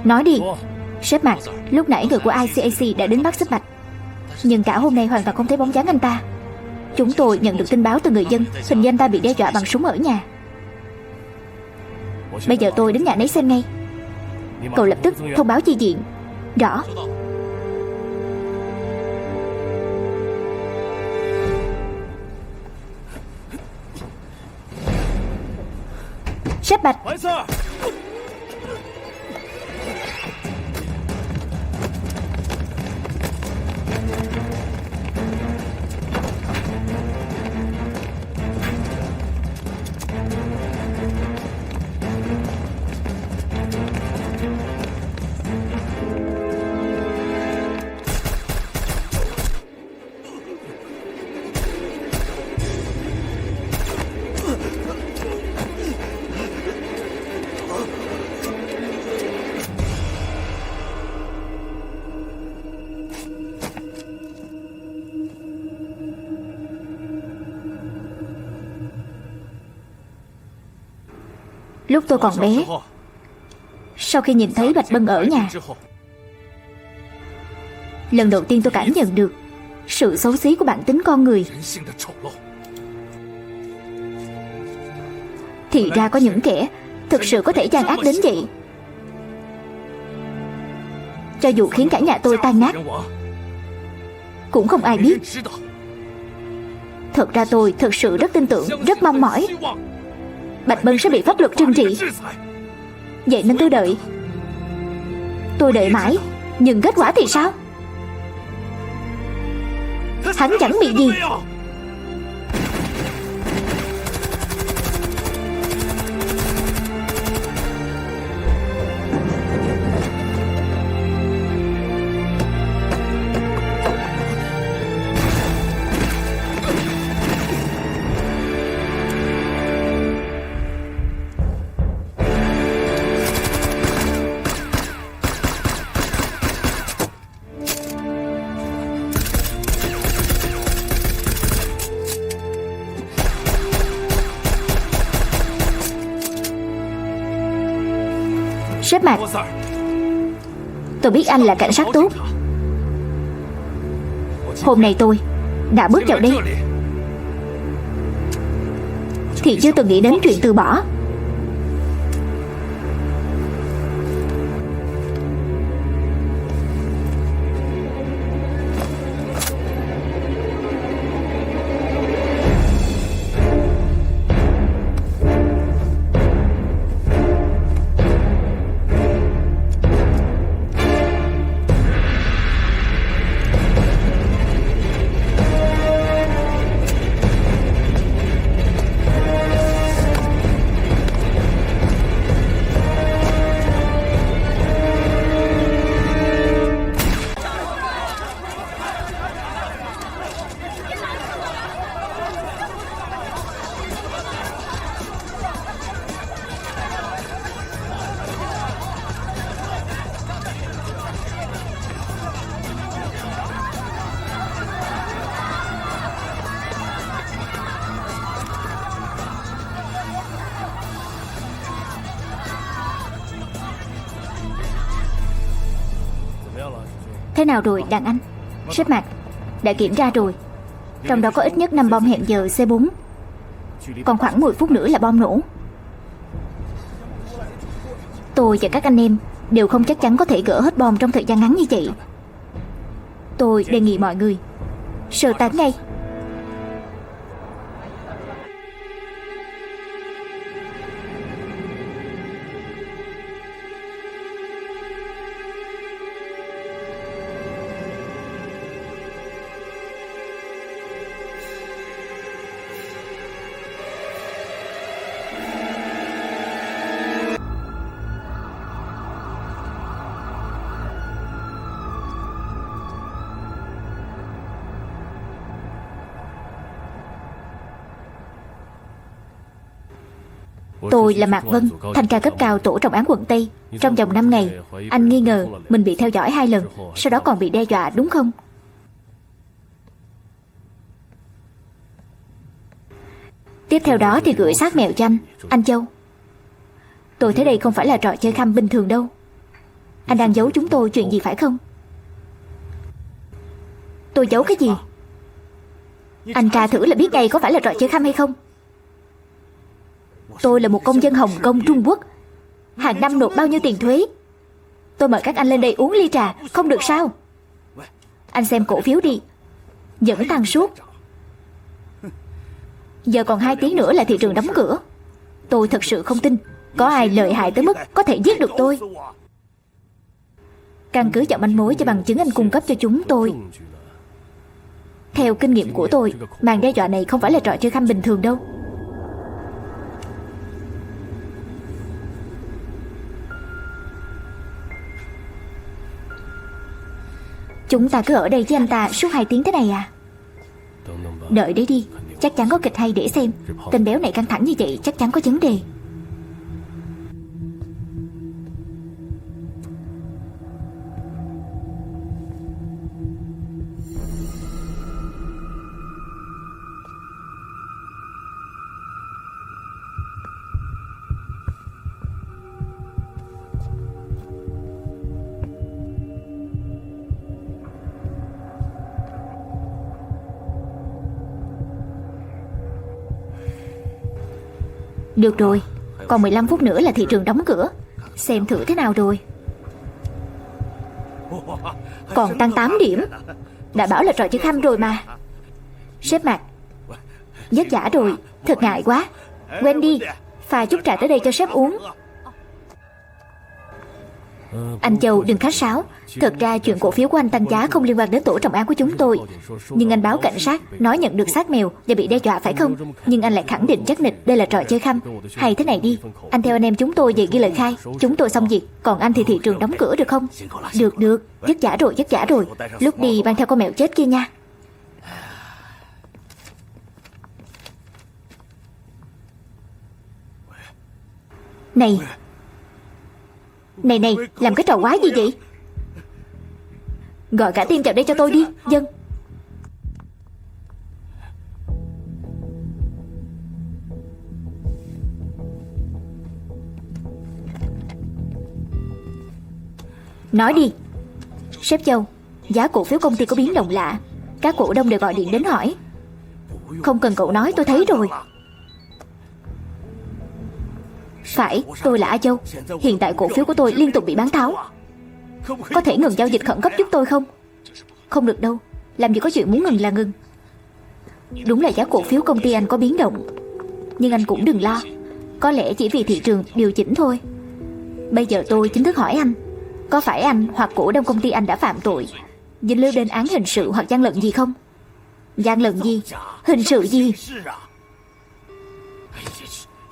Nói đi. Sếp Mạc, lúc nãy người của ICAC đã đến bắt Sếp Bạch, nhưng cả hôm nay hoàn toàn không thấy bóng dáng anh ta. Chúng tôi nhận được tin báo từ người dân, hình như anh ta bị đe dọa bằng súng ở nhà. Bây giờ tôi đến nhà nấy xem ngay. Cậu lập tức thông báo chi viện. Rõ. Sếp Bạch. Lúc tôi còn bé, sau khi nhìn thấy Bạch Bân ở nhà, lần đầu tiên tôi cảm nhận được sự xấu xí của bản tính con người. Thì ra có những kẻ thực sự có thể gian ác đến vậy. Cho dù khiến cả nhà tôi tan nát, cũng không ai biết. Thật ra tôi thực sự rất tin tưởng, rất mong mỏi Bạch Bân sẽ bị pháp luật trừng trị. Vậy nên tôi đợi. Tôi đợi mãi, nhưng kết quả thì sao? Hắn chẳng bị gì. Sếp Mạc, tôi biết anh là cảnh sát tốt. Hôm nay tôi đã bước vào đây thì chưa từng nghĩ đến chuyện từ bỏ. Thế nào rồi đàn anh? Sếp Mạc, đã kiểm tra rồi. Trong đó có ít nhất 5 bom hẹn giờ C4. Còn khoảng 10 phút nữa là bom nổ. Tôi và các anh em đều không chắc chắn có thể gỡ hết bom trong thời gian ngắn như vậy. Tôi đề nghị mọi người sơ tán ngay. Tôi là Mạc Vân, thanh tra cấp cao tổ trọng án quận Tây. Trong vòng 5 ngày, anh nghi ngờ mình bị theo dõi 2 lần, sau đó còn bị đe dọa, đúng không? Tiếp theo đó thì gửi xác mèo cho anh Châu. Tôi thấy đây không phải là trò chơi khăm bình thường đâu. Anh đang giấu chúng tôi chuyện gì phải không? Tôi giấu cái gì? Anh tra thử là biết ngay có phải là trò chơi khăm hay không. Tôi là một công dân Hồng Kông, Trung Quốc, hàng năm nộp bao nhiêu tiền thuế. Tôi mời các anh lên đây uống ly trà, không được sao? Anh xem cổ phiếu đi, vẫn tăng suốt. Giờ còn 2 tiếng nữa là thị trường đóng cửa. Tôi thật sự không tin có ai lợi hại tới mức có thể giết được tôi. Căn cứ vào manh mối cho bằng chứng anh cung cấp cho chúng tôi. Theo kinh nghiệm của tôi, màn đe dọa này không phải là trò chơi khăm bình thường đâu. Chúng ta cứ ở đây với anh ta suốt 2 tiếng thế này à? Đợi đấy đi, chắc chắn có kịch hay để xem. Tên béo này căng thẳng như vậy chắc chắn có vấn đề. Được rồi, còn 15 phút nữa là thị trường đóng cửa. Xem thử thế nào rồi. Còn tăng 8 điểm. Đã bảo là trò chơi khăm rồi mà. Sếp Mạc, vất vả rồi, thật ngại quá. Wendy, pha chút trà tới đây cho sếp uống. Anh Châu đừng khách sáo. Thật ra chuyện cổ phiếu của anh tăng giá không liên quan đến tổ trọng án của chúng tôi. Nhưng anh báo cảnh sát nói nhận được xác mèo và bị đe dọa phải không? Nhưng anh lại khẳng định chắc nịch đây là trò chơi khăm. Hay thế này đi, anh theo anh em chúng tôi về ghi lời khai. Chúng tôi xong việc, còn anh thì thị trường đóng cửa được không? Được được, vất vả rồi, vất vả rồi. Lúc đi mang theo con mèo chết kia nha. Này, này, làm cái trò quái gì vậy? Gọi cả team vào đây cho tôi đi. Dân. Nói đi. Sếp Châu, giá cổ phiếu công ty có biến động lạ. Các cổ đông đều gọi điện đến hỏi. Không cần cậu nói, tôi thấy rồi. Phải, tôi là A Châu. Hiện tại cổ phiếu của tôi liên tục bị bán tháo. Có thể ngừng giao dịch khẩn cấp giúp tôi không? Không được đâu, làm gì có chuyện muốn ngừng là ngừng. Đúng là giá cổ phiếu công ty anh có biến động, nhưng anh cũng đừng lo. Có lẽ chỉ vì thị trường điều chỉnh thôi. Bây giờ tôi chính thức hỏi anh, có phải anh hoặc cổ đông công ty anh đã phạm tội, dính líu đến án hình sự hoặc gian lận gì không? Gian lận gì? Hình sự gì?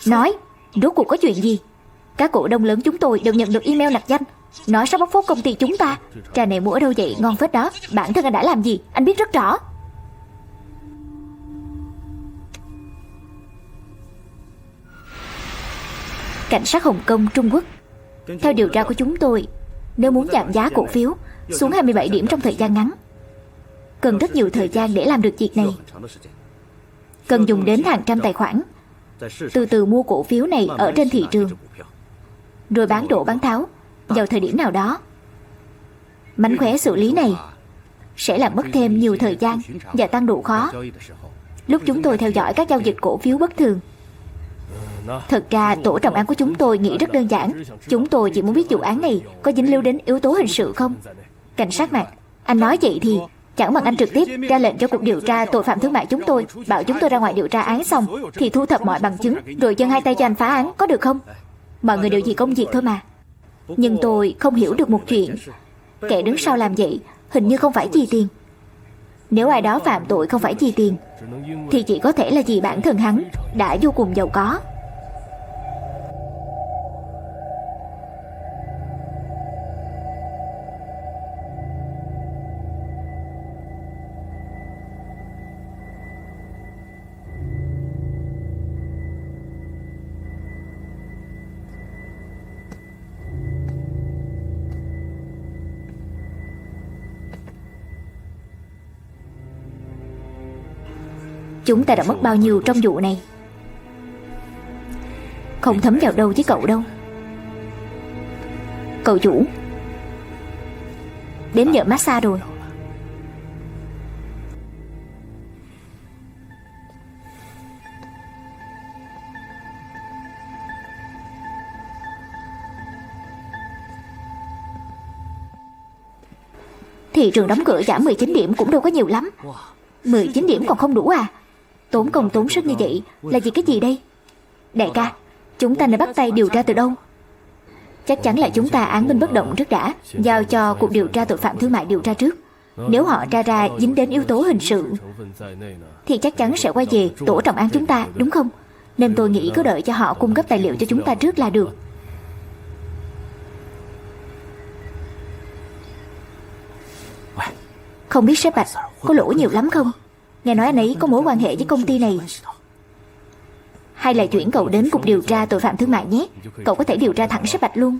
Nói, rốt cuộc có chuyện gì? Các cổ đông lớn chúng tôi đều nhận được email nặc danh nói sắp bóc phốt công ty chúng ta. Trà này mua ở đâu vậy? Ngon phết đó. Bản thân anh đã làm gì? Anh biết rất rõ. Cảnh sát Hồng Kông, Trung Quốc. Theo điều tra của chúng tôi, nếu muốn giảm giá cổ phiếu xuống 27 điểm trong thời gian ngắn, cần rất nhiều thời gian để làm được việc này. Cần dùng đến hàng trăm tài khoản, từ từ mua cổ phiếu này ở trên thị trường, rồi bán đổ bán tháo vào thời điểm nào đó. Mánh khóe xử lý này sẽ làm mất thêm nhiều thời gian và tăng độ khó lúc chúng tôi theo dõi các giao dịch cổ phiếu bất thường. Thật ra tổ trọng án của chúng tôi nghĩ rất đơn giản. Chúng tôi chỉ muốn biết vụ án này có dính líu đến yếu tố hình sự không. Cảnh sát Mạc, anh nói vậy thì chẳng bằng anh trực tiếp ra lệnh cho cuộc điều tra tội phạm thương mại chúng tôi, bảo chúng tôi ra ngoài điều tra án xong thì thu thập mọi bằng chứng, rồi giơ hai tay cho anh phá án, có được không? Mọi người đều vì công việc thôi mà. Nhưng tôi không hiểu được một chuyện. Kẻ đứng sau làm vậy hình như không phải vì tiền. Nếu ai đó phạm tội không phải vì tiền thì chỉ có thể là vì bản thân hắn đã vô cùng giàu có. Chúng ta đã mất bao nhiêu trong vụ này? Không thấm vào đâu với cậu đâu. Cậu chủ, đến giờ massage rồi. Thị trường đóng cửa giảm 19 điểm cũng đâu có nhiều lắm. 19 điểm còn không đủ à? Tốn công tốn sức như vậy là vì cái gì đây? Đại ca, chúng ta nên bắt tay điều tra từ đâu? Chắc chắn là chúng ta án binh bất động trước đã, giao cho Cục Điều tra Tội phạm Thương mại điều tra trước. Nếu họ tra ra dính đến yếu tố hình sự thì chắc chắn sẽ quay về tổ trọng án chúng ta, đúng không? Nên tôi nghĩ cứ đợi cho họ cung cấp tài liệu cho chúng ta trước là được. Không biết sếp Bạch có lỗ nhiều lắm không? Nghe nói anh ấy có mối quan hệ với công ty này. Hay là chuyển cậu đến Cục Điều tra Tội phạm Thương mại nhé. Cậu có thể điều tra thẳng sếp Bạch luôn.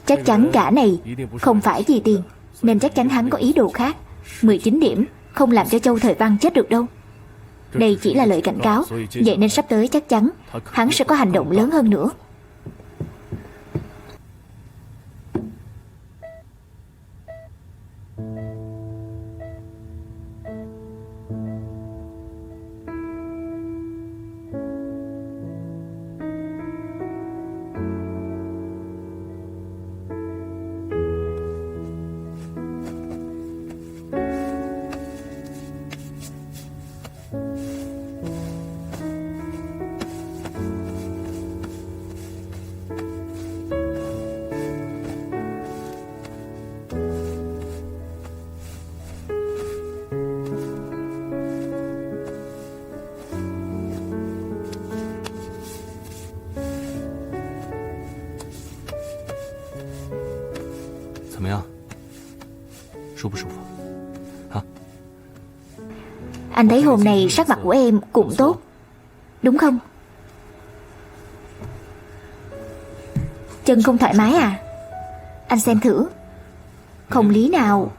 Chắc chắn gã này không phải vì tiền, nên chắc chắn hắn có ý đồ khác. 19 điểm không làm cho Châu Thời Văn chết được đâu. Đây chỉ là lời cảnh cáo. Vậy nên sắp tới chắc chắn hắn sẽ có hành động lớn hơn nữa. Anh thấy hôm nay sắc mặt của em cũng tốt, đúng không? Chân không thoải mái à? Anh xem thử. Không lý nào.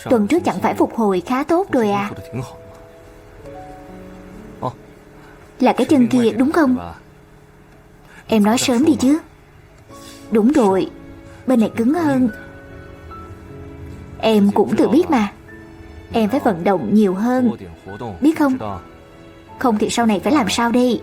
Tuần trước chẳng phải phục hồi khá tốt rồi à? Là cái chân kia đúng không? Em nói sớm đi chứ. Đúng rồi, bên này cứng hơn. Em cũng tự biết mà. Em phải vận động nhiều hơn, biết không? Không thì sau này phải làm sao đây?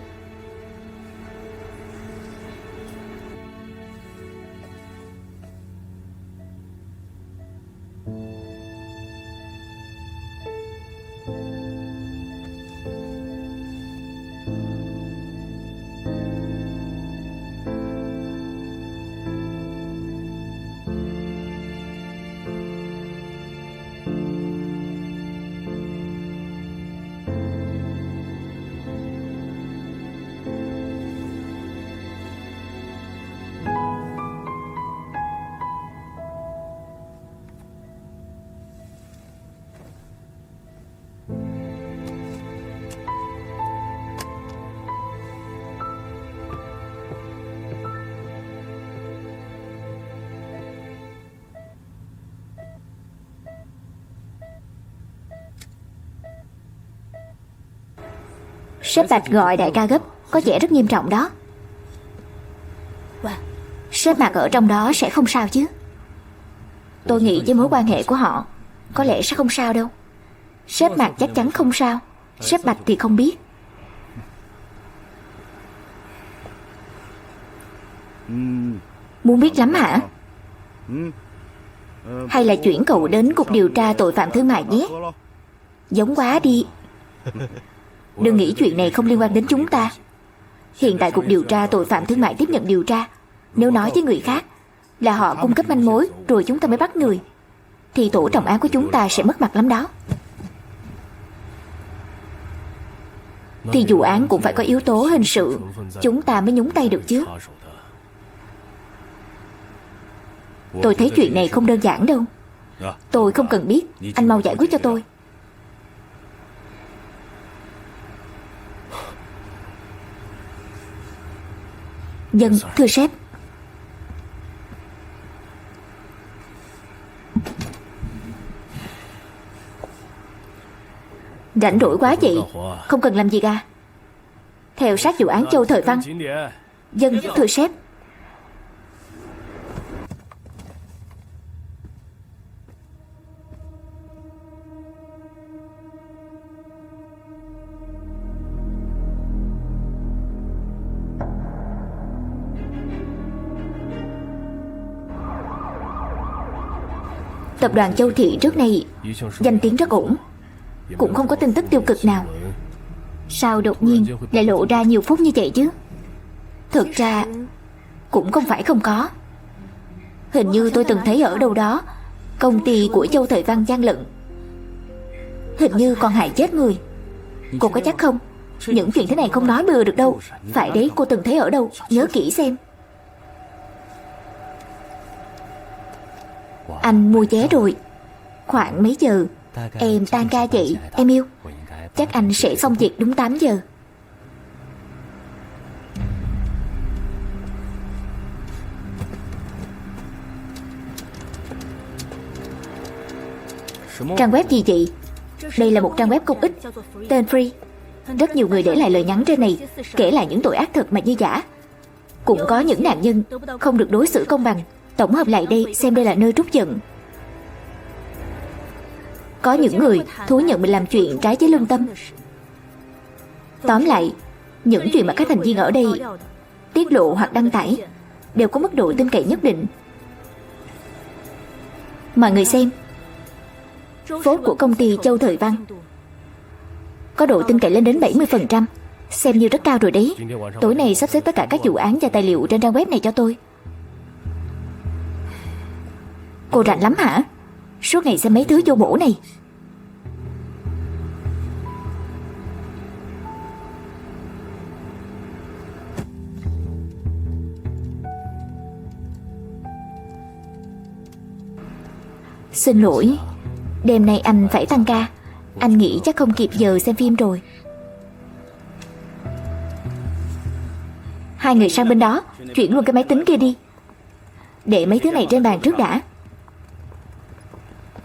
Sếp Bạch gọi đại ca gấp, có vẻ rất nghiêm trọng đó. Sếp Mạc ở trong đó sẽ không sao chứ? Tôi nghĩ với mối quan hệ của họ có lẽ sẽ không sao đâu. Sếp Mạc chắc chắn không sao. Sếp Bạch thì không biết. Muốn biết lắm hả? Hay là chuyển cậu đến Cục Điều tra Tội phạm Thương mại nhé. Giống quá đi. Đừng nghĩ chuyện này không liên quan đến chúng ta. Hiện tại Cục Điều tra Tội phạm Thương mại tiếp nhận điều tra. Nếu nói với người khác là họ cung cấp manh mối rồi chúng ta mới bắt người, thì tổ trọng án của chúng ta sẽ mất mặt lắm đó. Thì vụ án cũng phải có yếu tố hình sự, chúng ta mới nhúng tay được chứ. Tôi thấy chuyện này không đơn giản đâu. Tôi không cần biết, anh mau giải quyết cho tôi. Dân, thưa sếp. Rảnh rỗi quá vậy, không cần làm gì cả. Theo sát vụ án Châu Thời Văn. Dân, thưa sếp. Tập đoàn Châu Thị trước này danh tiếng rất ổn, cũng không có tin tức tiêu cực nào. Sao đột nhiên lại lộ ra nhiều phút như vậy chứ? Thực ra cũng không phải không có. Hình như tôi từng thấy ở đâu đó công ty của Châu Thời Văn gian lận, hình như còn hại chết người. Cô có chắc không? Những chuyện thế này không nói bừa được đâu. Phải đấy, cô từng thấy ở đâu, nhớ kỹ xem. Anh mua vé rồi. Khoảng mấy giờ em tan ca vậy em yêu? Chắc anh sẽ xong việc đúng 8 giờ. Trang web gì vậy? Đây là một trang web công ích, tên Free. Rất nhiều người để lại lời nhắn trên này, kể lại những tội ác thật mà như giả. Cũng có những nạn nhân không được đối xử công bằng. Tổng hợp lại đây, xem đây là nơi trút giận. Có những người thú nhận mình làm chuyện trái với lương tâm. Tóm lại, những chuyện mà các thành viên ở đây tiết lộ hoặc đăng tải đều có mức độ tin cậy nhất định. Mọi người xem, phốt của công ty Châu Thời Văn có độ tin cậy lên đến 70%, xem như rất cao rồi đấy. Tối nay sắp xếp tất cả các vụ án và tài liệu trên trang web này cho tôi. Cô rảnh lắm hả? Suốt ngày xem mấy thứ vô bổ này. Xin lỗi, đêm nay anh phải tăng ca. Anh nghĩ chắc không kịp giờ xem phim rồi. Hai người sang bên đó, chuyển luôn cái máy tính kia đi. Để mấy thứ này trên bàn trước đã.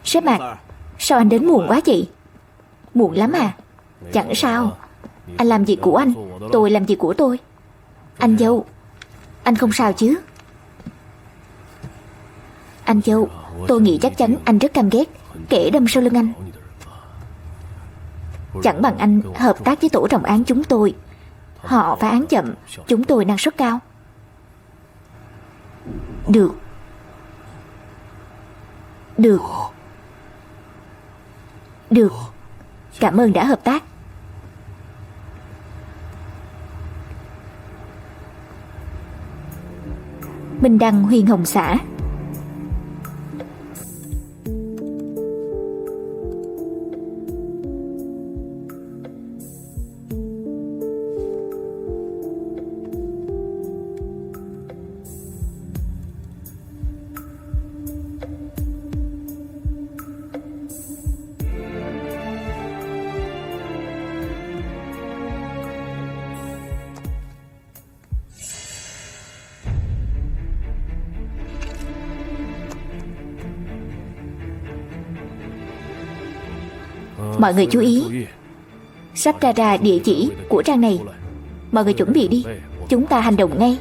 Sếp Mạc, sao anh đến muộn quá vậy? Muộn lắm à? Chẳng sao. Anh làm việc của anh, tôi làm việc của tôi. Anh dâu, anh không sao chứ? Anh dâu, tôi nghĩ chắc chắn anh rất căm ghét kẻ đâm sau lưng anh. Chẳng bằng anh hợp tác với tổ trọng án chúng tôi. Họ phá án chậm, chúng tôi năng suất cao. Được. Được. Được. Cảm ơn đã hợp tác. Minh Đăng, Huyền Hồng xã. Mọi người chú ý, sắp ra địa chỉ của trang này. Mọi người chuẩn bị đi, chúng ta hành động ngay.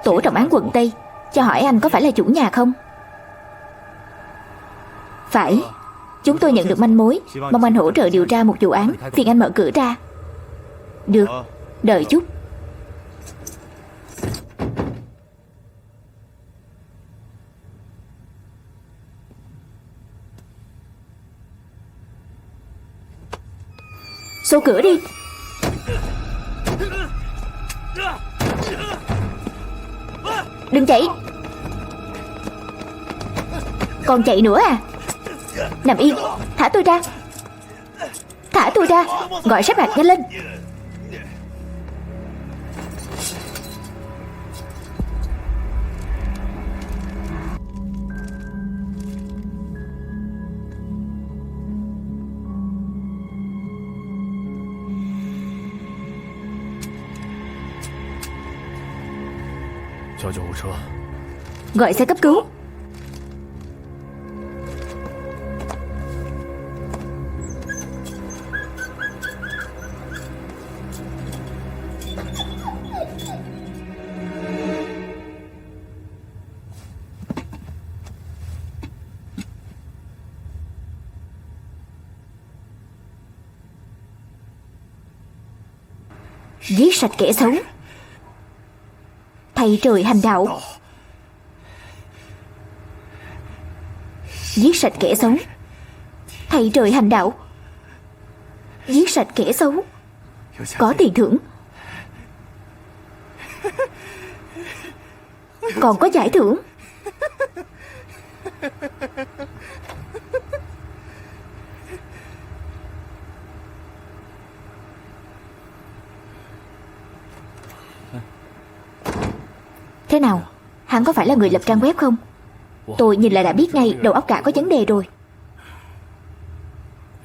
Tổ trọng án quận Tây, cho hỏi anh có phải là chủ nhà không? Phải. Chúng tôi nhận được manh mối, mong anh hỗ trợ điều tra một vụ án. Phiền anh mở cửa ra. Được, đợi chút. Xô cửa đi. Đừng chạy. Còn chạy nữa à? Nằm yên, thả tôi ra. Thả tôi ra. Gọi sếp bạc nhanh lên. Gọi xe cấp cứu. Giết sạch kẻ xấu, thầy trời hành đạo. Giết sạch kẻ xấu, thầy trời hành đạo. Giết sạch kẻ xấu, có tiền thưởng. Còn có giải thưởng. Thế nào, hắn có phải là người lập trang web không? Tôi nhìn là đã biết ngay đầu óc cả có vấn đề rồi.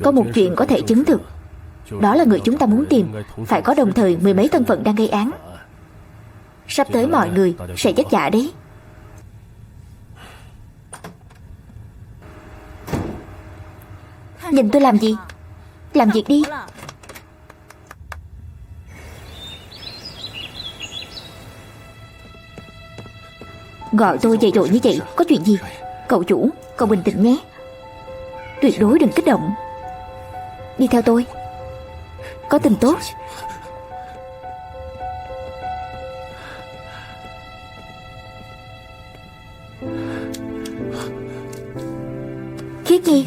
Có một chuyện có thể chứng thực, đó là người chúng ta muốn tìm phải có đồng thời mười mấy thân phận đang gây án. Sắp tới mọi người sẽ vất vả đấy. Nhìn tôi làm gì? Làm việc đi. Gọi tôi dậy dội như vậy, có chuyện gì? Cậu chủ, cậu bình tĩnh nhé. Tuyệt đối đừng kích động. Đi theo tôi. Có tin tốt. Khiết Nhi.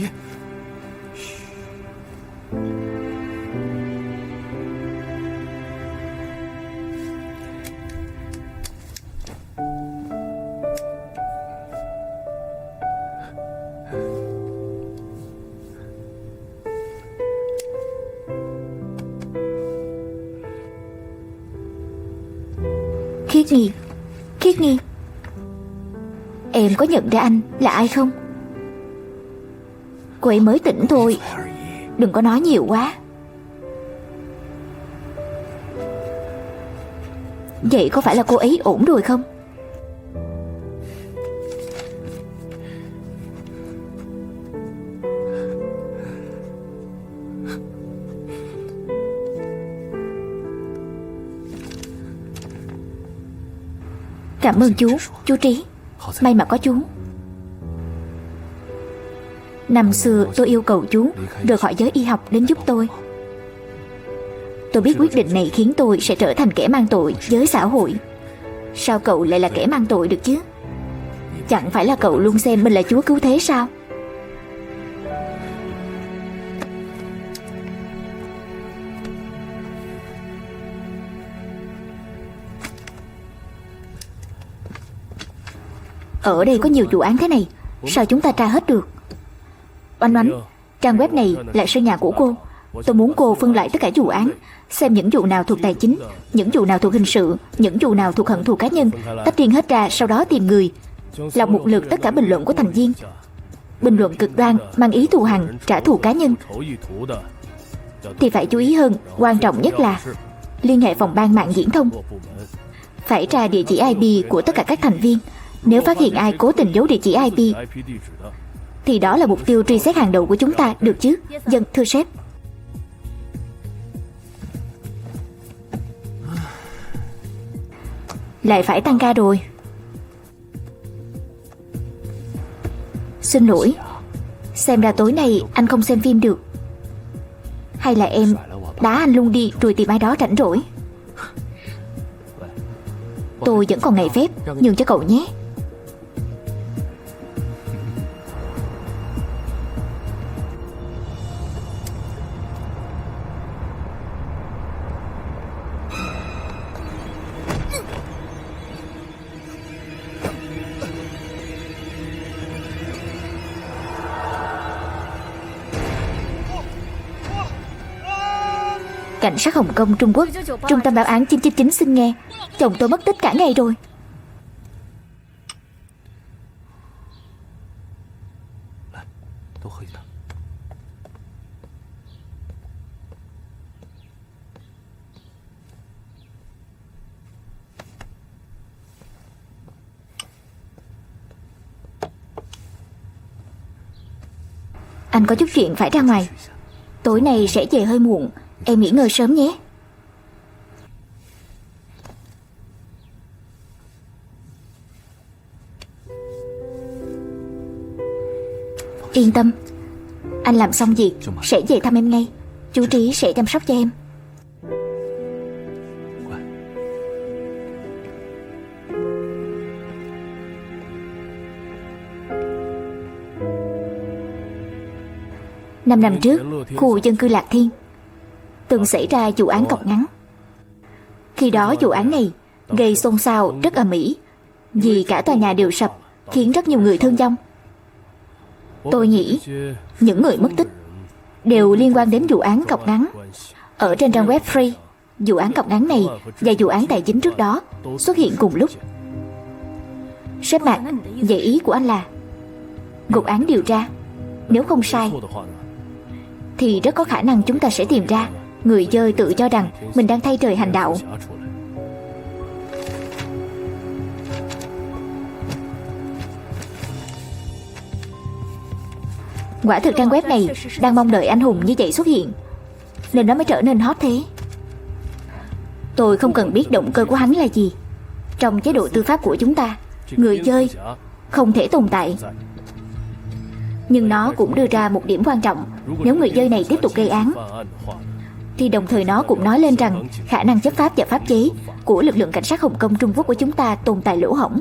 Khiết Nhi, Khiết Nhi, em có nhận ra anh là ai không? Cô ấy mới tỉnh thôi, đừng có nói nhiều quá. Vậy có phải là cô ấy ổn rồi không? Cảm ơn chú Trí. May mà có chú. Năm xưa tôi yêu cầu chú rời khỏi giới y học đến giúp tôi. Tôi biết quyết định này khiến tôi sẽ trở thành kẻ mang tội với xã hội. Sao cậu lại là kẻ mang tội được chứ? Chẳng phải là cậu luôn xem mình là chúa cứu thế sao? Ở đây có nhiều vụ án thế này, sao chúng ta tra hết được? Oanh Oánh, trang web này là sân nhà của cô. Tôi muốn cô phân loại tất cả vụ án, xem những vụ nào thuộc tài chính, những vụ nào thuộc hình sự, những vụ nào thuộc hận thù cá nhân, tách riêng hết ra, sau đó tìm người. Lọc một lượt tất cả bình luận của thành viên. Bình luận cực đoan, mang ý thù hằn, trả thù cá nhân thì phải chú ý hơn. Quan trọng nhất là liên hệ phòng ban mạng viễn thông. Phải tra địa chỉ IP của tất cả các thành viên. Nếu phát hiện ai cố tình giấu địa chỉ IP thì đó là mục tiêu truy xét hàng đầu của chúng ta, được chứ? Dân, thưa sếp. Lại phải tăng ca rồi. Xin lỗi, xem ra tối nay anh không xem phim được. Hay là em đá anh luôn đi rồi tìm ai đó rảnh rỗi. Tôi vẫn còn ngày phép, nhường cho cậu nhé. Cảnh sát Hồng Kông Trung Quốc, Trung tâm báo án 999 xin nghe. Chồng tôi mất tích cả ngày rồi. Anh có chút chuyện phải ra ngoài. Tối nay sẽ về hơi muộn. Em nghỉ ngơi sớm nhé. Yên tâm, anh làm xong việc sẽ về thăm em ngay. Chú Trí sẽ chăm sóc cho em. Năm năm trước, khu dân cư Lạc Thiên từng xảy ra vụ án cọc ngắn. Khi đó vụ án này gây xôn xao rất ầm ĩ, vì cả tòa nhà đều sập, khiến rất nhiều người thương vong. Tôi nghĩ những người mất tích đều liên quan đến vụ án cọc ngắn. Ở trên trang web Free, vụ án cọc ngắn này và vụ án tài chính trước đó xuất hiện cùng lúc. Sếp Mạc, vậy ý của anh là gục án điều tra. Nếu không sai thì rất có khả năng chúng ta sẽ tìm ra người chơi tự cho rằng mình đang thay trời hành đạo. Quả thực trang web này đang mong đợi anh hùng như vậy xuất hiện, nên nó mới trở nên hot thế. Tôi không cần biết động cơ của hắn là gì. Trong chế độ tư pháp của chúng ta, người chơi không thể tồn tại. Nhưng nó cũng đưa ra một điểm quan trọng. Nếu người chơi này tiếp tục gây án thì đồng thời nó cũng nói lên rằng khả năng chấp pháp và pháp chế của lực lượng cảnh sát Hồng Kông Trung Quốc của chúng ta tồn tại lỗ hổng.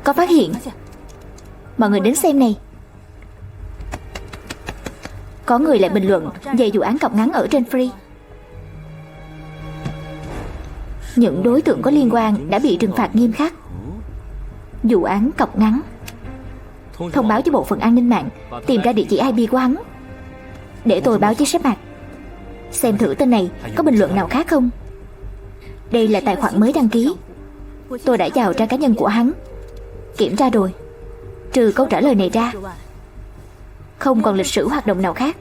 Có phát hiện. Mọi người đến xem này. Có người lại bình luận về vụ án cọc ngắn ở trên Free. Những đối tượng có liên quan đã bị trừng phạt nghiêm khắc. Vụ án cọc ngắn. Thông báo cho bộ phận an ninh mạng tìm ra địa chỉ IP của hắn. Để tôi báo với sếp Mạc. Xem thử tên này có bình luận nào khác không. Đây là tài khoản mới đăng ký. Tôi đã vào trang cá nhân của hắn, kiểm tra rồi. Trừ câu trả lời này ra, không còn lịch sử hoạt động nào khác.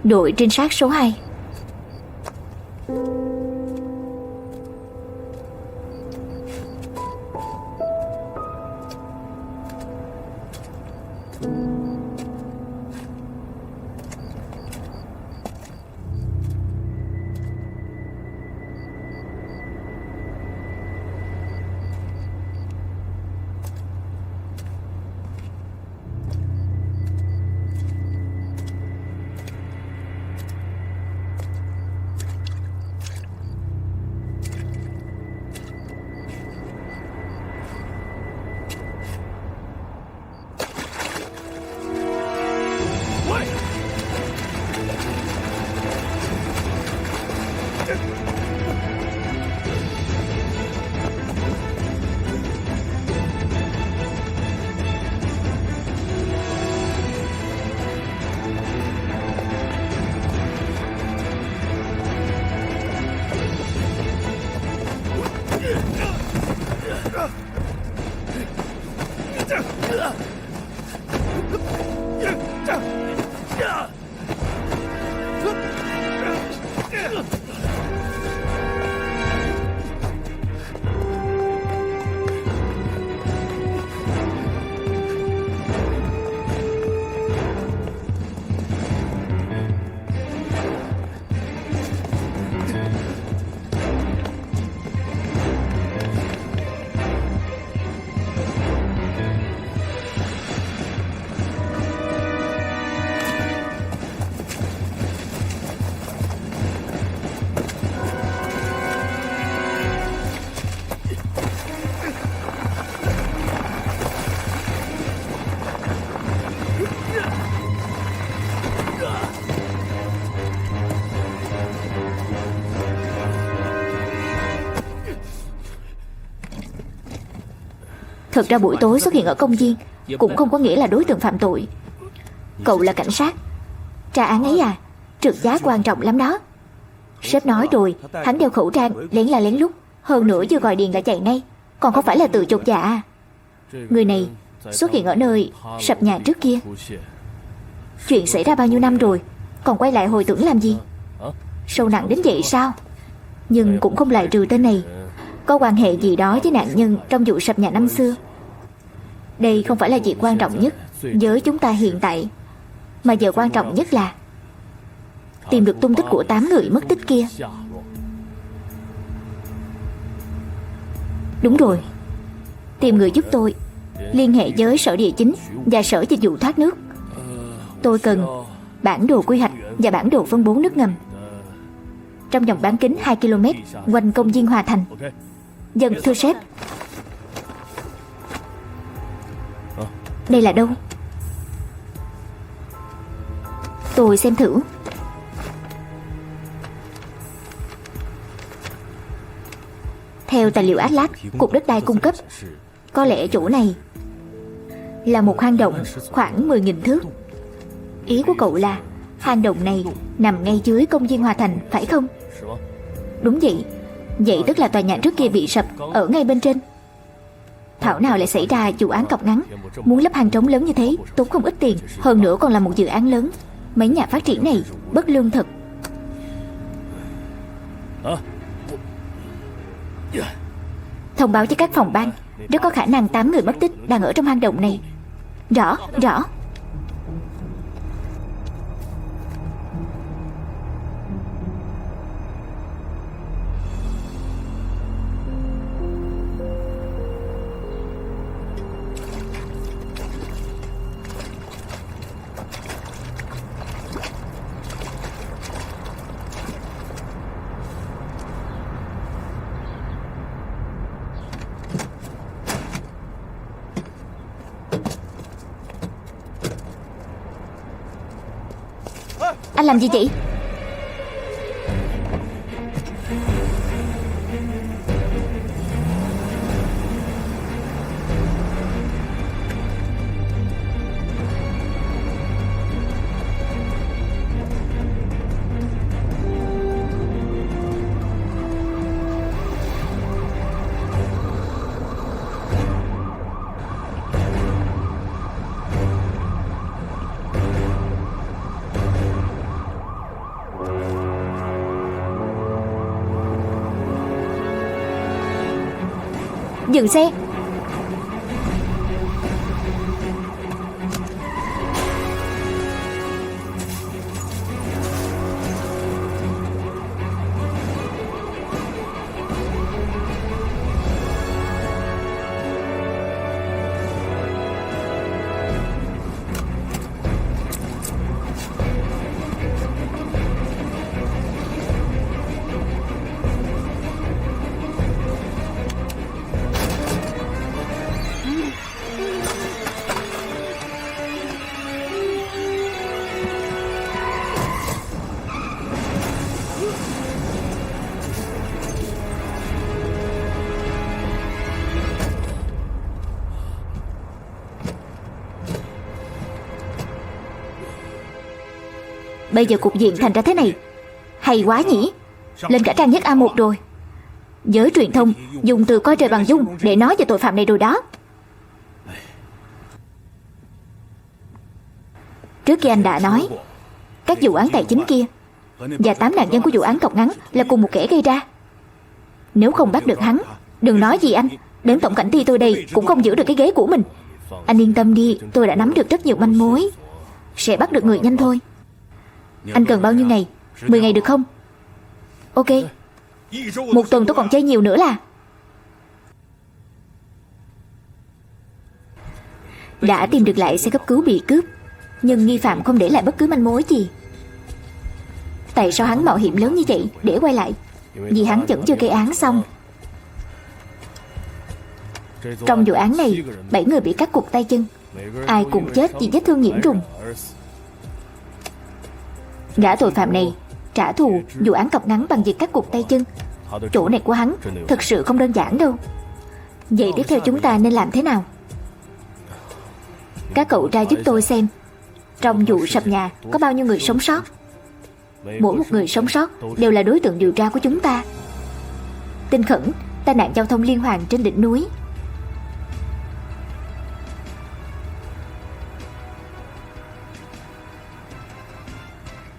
Đội trinh sát số 2. Thực ra buổi tối xuất hiện ở công viên cũng không có nghĩa là đối tượng phạm tội. Cậu là cảnh sát, tra án ấy à? Trực giác quan trọng lắm đó. Sếp nói rồi, hắn đeo khẩu trang, lén là lén lút, hơn nữa chưa gọi điện là chạy ngay, còn không phải là tự chột dạ à? Người này xuất hiện ở nơi sập nhà trước kia. Chuyện xảy ra bao nhiêu năm rồi, còn quay lại hồi tưởng làm gì? Sâu nặng đến vậy sao? Nhưng cũng không loại trừ tên này có quan hệ gì đó với nạn nhân trong vụ sập nhà năm xưa. Đây không phải là việc quan trọng nhất với chúng ta hiện tại, mà giờ quan trọng nhất là tìm được tung tích của 8 người mất tích kia. Đúng rồi, tìm người giúp tôi liên hệ với sở địa chính và sở dịch vụ thoát nước. Tôi cần bản đồ quy hoạch và bản đồ phân bố nước ngầm trong vòng bán kính 2 km quanh công viên Hòa Thành. Dân thưa sếp. Đây là đâu? Tôi xem thử. Theo tài liệu Atlas Cục Đất đai cung cấp, có lẽ chỗ này là một hang động khoảng 10.000 thước. Ý của cậu là hang động này nằm ngay dưới công viên Hòa Thành, phải không? Đúng vậy. Vậy tức là tòa nhà trước kia bị sập ở ngay bên trên. Thảo nào lại xảy ra vụ án cọc ngắn. Muốn lấp hang trống lớn như thế tốn không ít tiền, hơn nữa còn là một dự án lớn. Mấy nhà phát triển này bất lương thật. Thông báo cho các phòng ban, rất có khả năng 8 người mất tích đang ở trong hang động này. Rõ. Anh làm gì vậy? Dừng xe. Bây giờ cục diện thành ra thế này, hay quá nhỉ. Lên cả trang nhất A1 rồi. Giới truyền thông dùng từ coi trời bằng dung để nói về tội phạm này rồi đó. Trước kia anh đã nói các vụ án tài chính kia và 8 nạn nhân của vụ án cọc ngắn là cùng một kẻ gây ra. Nếu không bắt được hắn, đừng nói gì anh, đến tổng cảnh ty tôi đây cũng không giữ được cái ghế của mình. Anh yên tâm đi, tôi đã nắm được rất nhiều manh mối, sẽ bắt được người nhanh thôi. Anh cần bao nhiêu ngày? 10 ngày được không? Ok. 1 tuần tôi còn chơi nhiều nữa là. Đã tìm được lại xe cấp cứu bị cướp, nhưng nghi phạm không để lại bất cứ manh mối gì. Tại sao hắn mạo hiểm lớn như vậy để quay lại? Vì hắn vẫn chưa gây án xong. Trong vụ án này 7 người bị cắt cụt tay chân, ai cũng chết vì vết thương nhiễm trùng. Gã tội phạm này trả thù vụ án cọc ngắn bằng việc cắt cụt tay chân. Chỗ này của hắn thật sự không đơn giản đâu. Vậy tiếp theo chúng ta nên làm thế nào? Các cậu ra giúp tôi xem, trong vụ sập nhà có bao nhiêu người sống sót. Mỗi một người sống sót đều là đối tượng điều tra của chúng ta. Tin khẩn, tai nạn giao thông liên hoàn trên đỉnh núi.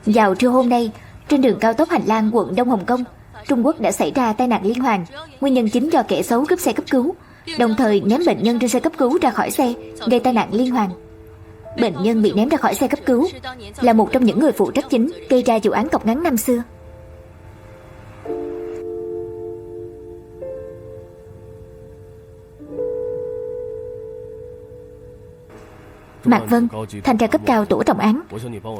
Vào trưa hôm nay, trên đường cao tốc hành lang quận Đông Hồng Kông, Trung Quốc đã xảy ra tai nạn liên hoàn. Nguyên nhân chính do kẻ xấu cướp xe cấp cứu, đồng thời ném bệnh nhân trên xe cấp cứu ra khỏi xe, gây tai nạn liên hoàn. Bệnh nhân bị ném ra khỏi xe cấp cứu là một trong những người phụ trách chính gây ra vụ án cọc ngắn năm xưa. Mạc Vân, thanh tra cấp cao tổ trọng án,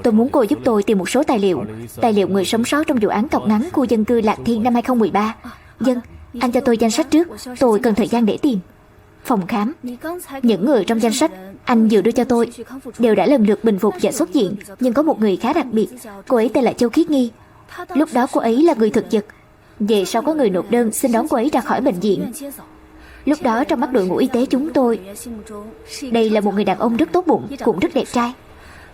tôi muốn cô giúp tôi tìm một số tài liệu người sống sót trong vụ án cọc ngắn khu dân cư Lạc Thiên năm 2013. Dân, anh cho tôi danh sách trước, tôi cần thời gian để tìm. Phòng khám, những người trong danh sách anh vừa đưa cho tôi đều đã lần lượt bình phục và xuất viện, nhưng có một người khá đặc biệt. Cô ấy tên là Châu Khiết Nghi. Lúc đó cô ấy là người thực vật. Về sau có người nộp đơn xin đón cô ấy ra khỏi bệnh viện. Lúc đó trong mắt đội ngũ y tế chúng tôi, đây là một người đàn ông rất tốt bụng, cũng rất đẹp trai.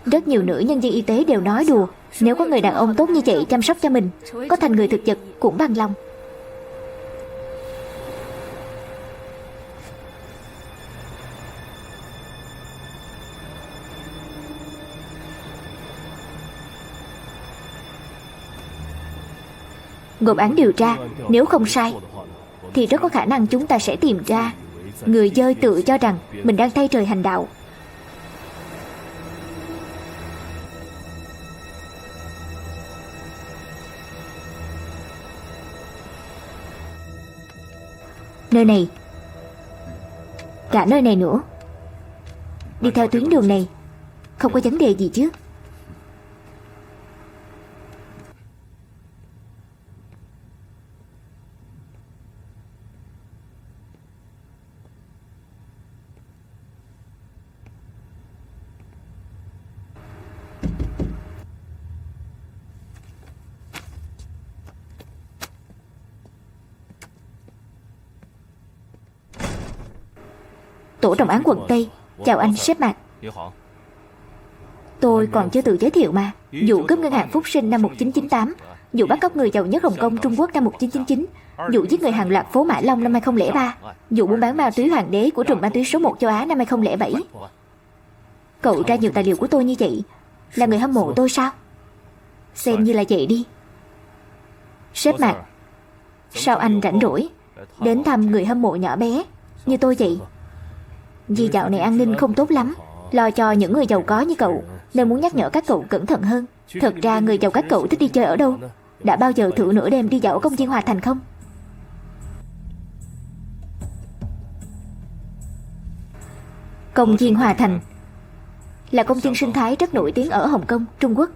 Rất nhiều nữ nhân viên y tế đều nói đùa, nếu có người đàn ông tốt như vậy chăm sóc cho mình, có thành người thực vật cũng bằng lòng. Ngộp án điều tra, nếu không sai thì rất có khả năng chúng ta sẽ tìm ra người dơi tự cho rằng mình đang thay trời hành đạo. Nơi này, cả nơi này nữa, đi theo tuyến đường này không có vấn đề gì chứ? Tổ trọng án quận Tây, chào anh sếp Mạc. Tôi còn chưa tự giới thiệu mà. Vụ cướp ngân hàng Phúc Sinh năm 1998, vụ bắt cóc người giàu nhất Hồng Kông Trung Quốc năm 1999, vụ giết người hàng loạt phố Mã Long năm 2003, vụ buôn bán ma túy hoàng đế của trùm ma túy số 1 châu Á năm 2007. Cậu ra nhiều tài liệu của tôi như vậy, là người hâm mộ tôi sao? Xem như là vậy đi. Sếp Mạc, sao anh rảnh rỗi đến thăm người hâm mộ nhỏ bé như tôi vậy? Vì dạo này an ninh không tốt lắm, lo cho những người giàu có như cậu, nên muốn nhắc nhở các cậu cẩn thận hơn. Thật ra người giàu các cậu thích đi chơi ở đâu? Đã bao giờ thử nửa đêm đi dạo ở công viên Hòa Thành không? Công viên Hòa Thành là công viên sinh thái rất nổi tiếng ở Hồng Kông, Trung Quốc.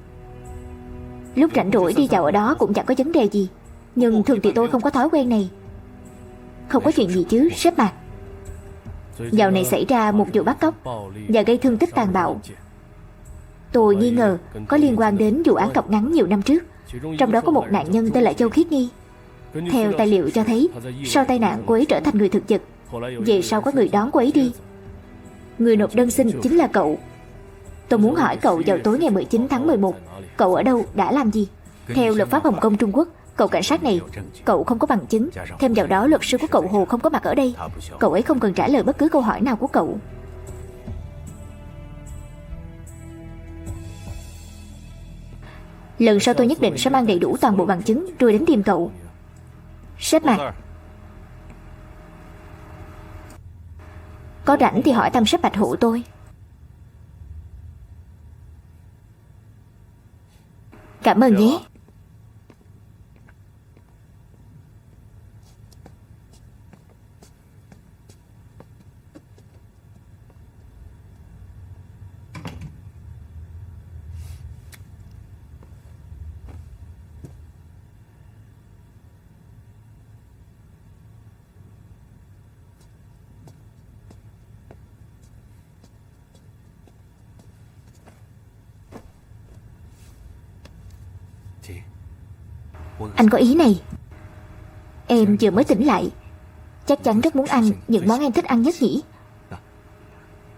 Lúc rảnh rỗi đi dạo ở đó cũng chẳng có vấn đề gì, nhưng thường thì tôi không có thói quen này. Không có chuyện gì chứ, sếp Mạc? Dạo này xảy ra một vụ bắt cóc và gây thương tích tàn bạo. Tôi nghi ngờ có liên quan đến vụ án cọc ngắn nhiều năm trước. Trong đó có một nạn nhân tên là Châu Khiết Nghi. Theo tài liệu cho thấy, sau tai nạn cô ấy trở thành người thực vật. Về sau có người đón cô ấy đi. Người nộp đơn xin chính là cậu. Tôi muốn hỏi cậu vào tối ngày 19 tháng 11, cậu ở đâu, đã làm gì? Theo luật pháp Hồng Kông Trung Quốc, cậu cảnh sát này, cậu không có bằng chứng. Thêm vào đó luật sư của cậu Hồ không có mặt ở đây. Cậu ấy không cần trả lời bất cứ câu hỏi nào của cậu. Lần sau tôi nhất định sẽ mang đầy đủ toàn bộ bằng chứng rồi đến tìm cậu. Sếp Mạc, có rảnh thì hỏi thăm sếp Bạch hộ tôi. Cảm ơn nhé. Anh có ý này. Em vừa mới tỉnh lại, chắc chắn rất muốn ăn những món em thích ăn nhất nhỉ.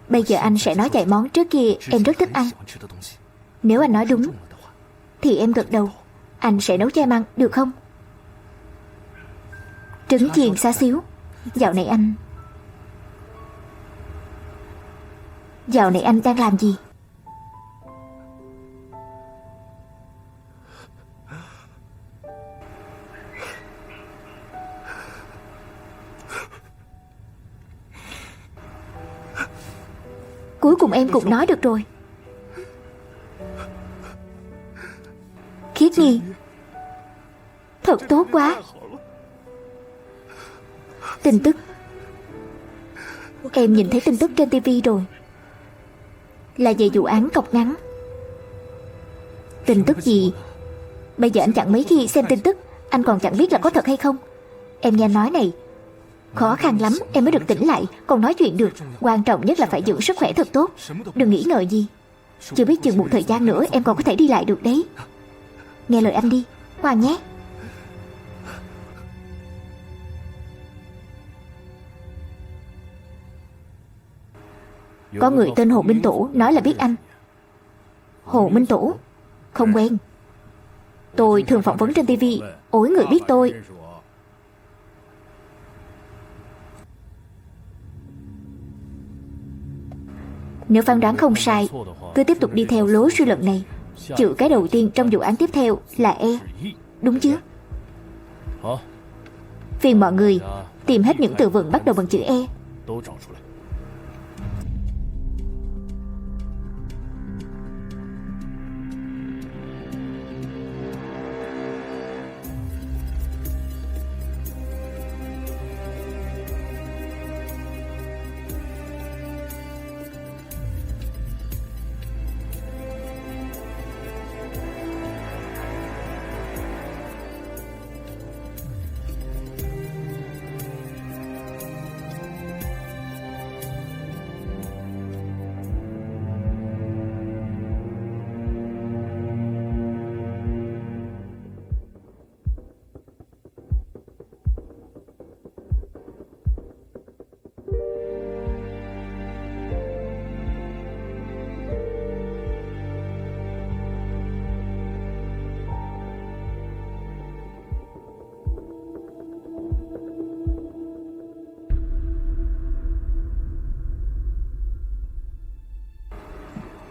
Bây giờ anh sẽ nói vài món trước kia em rất thích ăn. Nếu anh nói đúng thì em gật đầu. Anh sẽ nấu cho em ăn, được không? Trứng chiên xá xíu. Dạo này anh đang làm gì? Cuối cùng em cũng nói được rồi. Khiết Nhi, thật tốt quá. Tin tức. Em nhìn thấy tin tức trên TV rồi. Là về vụ án cọc ngắn. Tin tức gì? Bây giờ anh chẳng mấy khi xem tin tức. Anh còn chẳng biết là có thật hay không. Em nghe nói này, khó khăn lắm em mới được tỉnh lại, còn nói chuyện được. Quan trọng nhất là phải giữ sức khỏe thật tốt. Đừng nghĩ ngợi gì. Chưa biết chừng một thời gian nữa em còn có thể đi lại được đấy. Nghe lời anh đi, ngoan nhé. Có người tên Hồ Minh Tổ nói là biết anh. Hồ Minh Tổ? Không quen. Tôi thường phỏng vấn trên TV, ối người biết tôi. Nếu phán đoán không sai, cứ tiếp tục đi theo lối suy luận này. Chữ cái đầu tiên trong vụ án tiếp theo là E, đúng chứ? Phiền mọi người tìm hết những từ vựng bắt đầu bằng chữ E.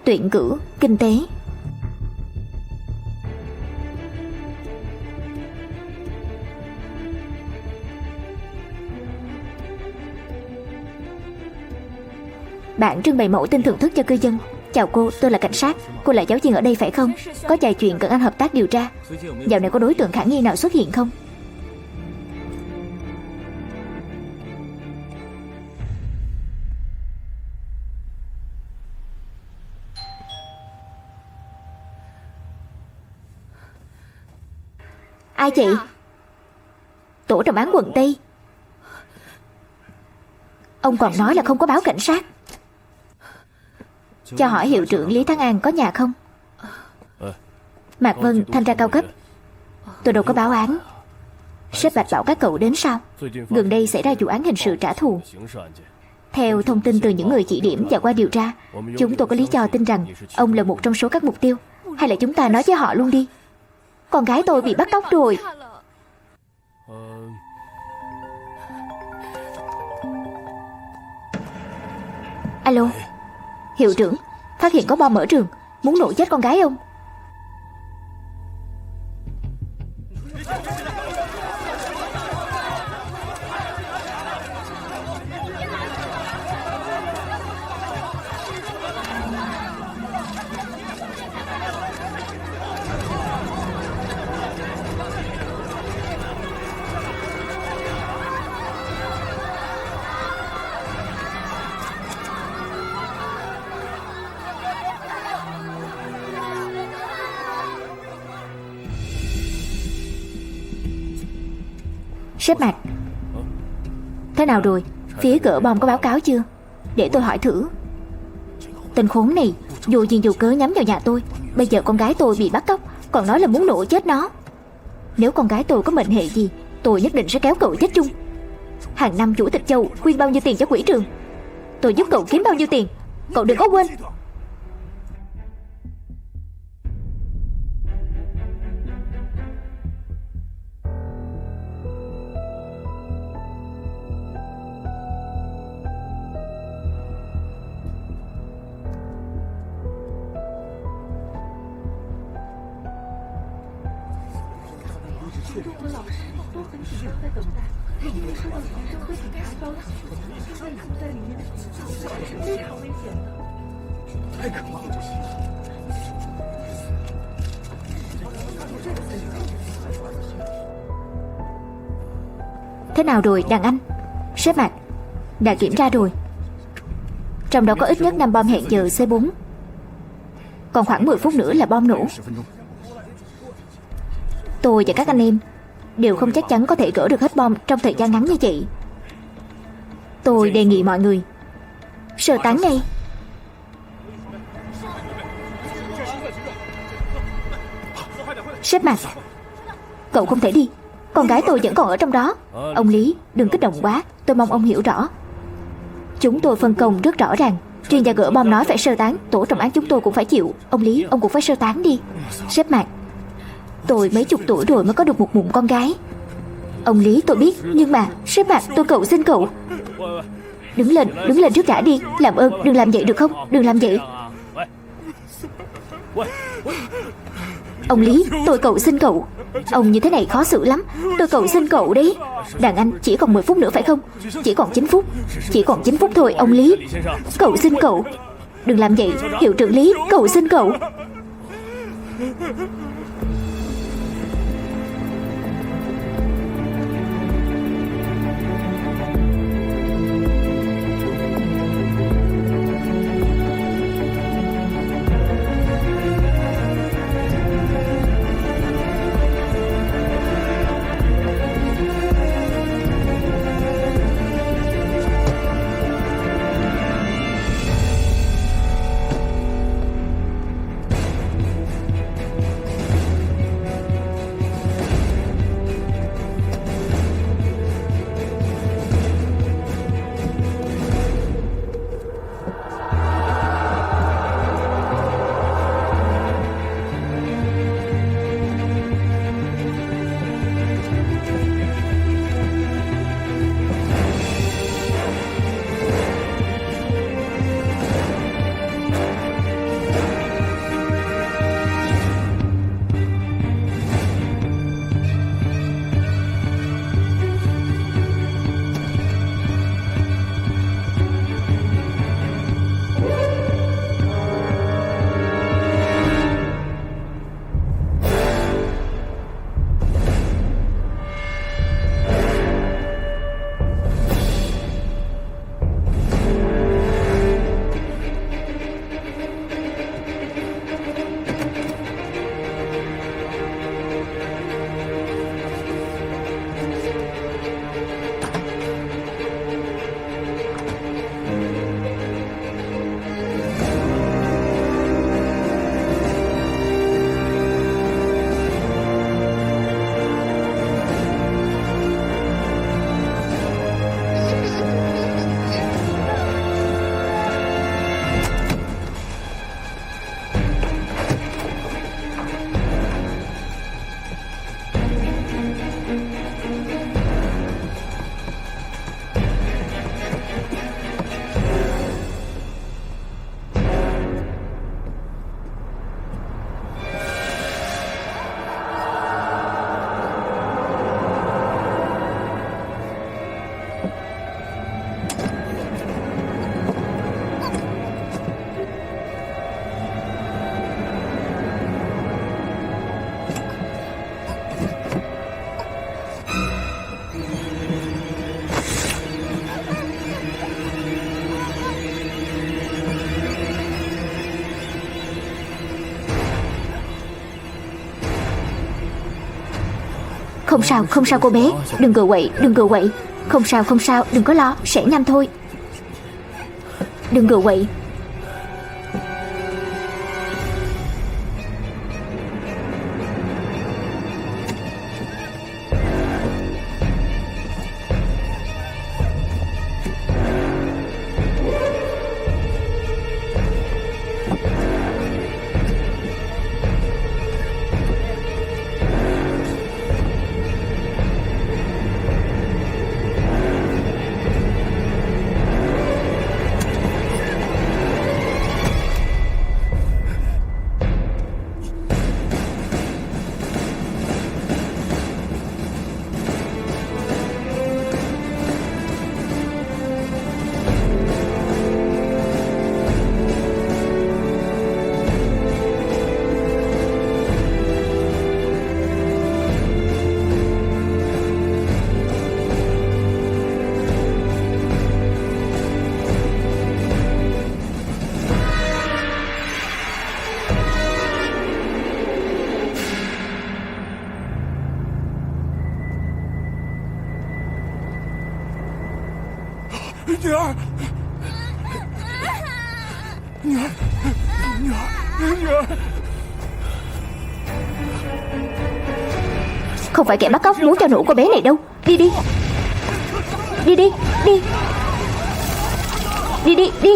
Tuyển cử kinh tế. Bạn trưng bày mẫu tin thưởng thức cho cư dân. Chào cô, tôi là cảnh sát. Cô là giáo viên ở đây phải không? Có vài chuyện cần anh hợp tác điều tra. Dạo này có đối tượng khả nghi nào xuất hiện không? Ai chị? Tổ trọng án quận Tây. Ông còn nói là không có báo cảnh sát. Cho hỏi hiệu trưởng Lý Thắng An có nhà không? Mạc Vân, thanh tra cao cấp. Tôi đâu có báo án. Sếp Bạch bảo các cậu đến sao? Gần đây xảy ra vụ án hình sự trả thù. Theo thông tin từ những người chỉ điểm và qua điều tra, chúng tôi có lý do tin rằng ông là một trong số các mục tiêu. Hay là chúng ta nói với họ luôn đi. Con gái tôi bị bắt cóc rồi. Alo, hiệu trưởng, phát hiện có bom ở trường, muốn nổ chết con gái ông. Sếp Mạc, thế nào rồi? Phía gỡ bom có báo cáo chưa? Để tôi hỏi thử. Tên khốn này vô duyên vô cớ nhắm vào nhà tôi. Bây giờ con gái tôi bị bắt cóc, còn nói là muốn nổ chết nó. Nếu con gái tôi có mệnh hệ gì, tôi nhất định sẽ kéo cậu chết chung. Hàng năm chủ tịch Châu quyên bao nhiêu tiền cho quỹ trường, tôi giúp cậu kiếm bao nhiêu tiền, cậu đừng có quên. Thế nào rồi đàn anh? Sếp Mạc đã kiểm tra rồi. Trong đó có ít nhất 5 bom hẹn giờ C4. Còn khoảng 10 phút nữa là bom nổ. Tôi và các anh em đều không chắc chắn có thể gỡ được hết bom trong thời gian ngắn như vậy. Tôi đề nghị mọi người sơ tán ngay. Sếp Mạc, cậu không thể đi, con gái tôi vẫn còn ở trong đó. Ông Lý, đừng kích động quá, tôi mong ông hiểu rõ. Chúng tôi phân công rất rõ ràng. Chuyên gia gỡ bom nói phải sơ tán, tổ trọng án chúng tôi cũng phải chịu. Ông Lý, ông cũng phải sơ tán đi. Sếp Mạc, tôi mấy chục tuổi rồi mới có được một mụn con gái. Ông Lý tôi biết, nhưng mà sếp Mạc, tôi cầu xin cậu. Đứng lên trước đã đi. Làm ơn đừng làm vậy được không? Đừng làm vậy. Ông Lý, tôi cầu xin cậu. Ông như thế này khó xử lắm. Tôi cầu xin cậu đấy. Đàn anh, chỉ còn 10 phút nữa phải không? Chỉ còn 9 phút. Chỉ còn 9 phút thôi ông Lý. Cậu xin cậu. Đừng làm vậy, hiệu trưởng Lý, cậu xin cậu. Không sao cô bé. Đừng cựa quậy. Không sao, đừng có lo, sẽ nhanh thôi. Đừng cựa quậy. Không phải kẻ bắt cóc muốn cho nổ cô bé này đâu. Đi đi. Đi đi. Đi. Đi đi. Đi.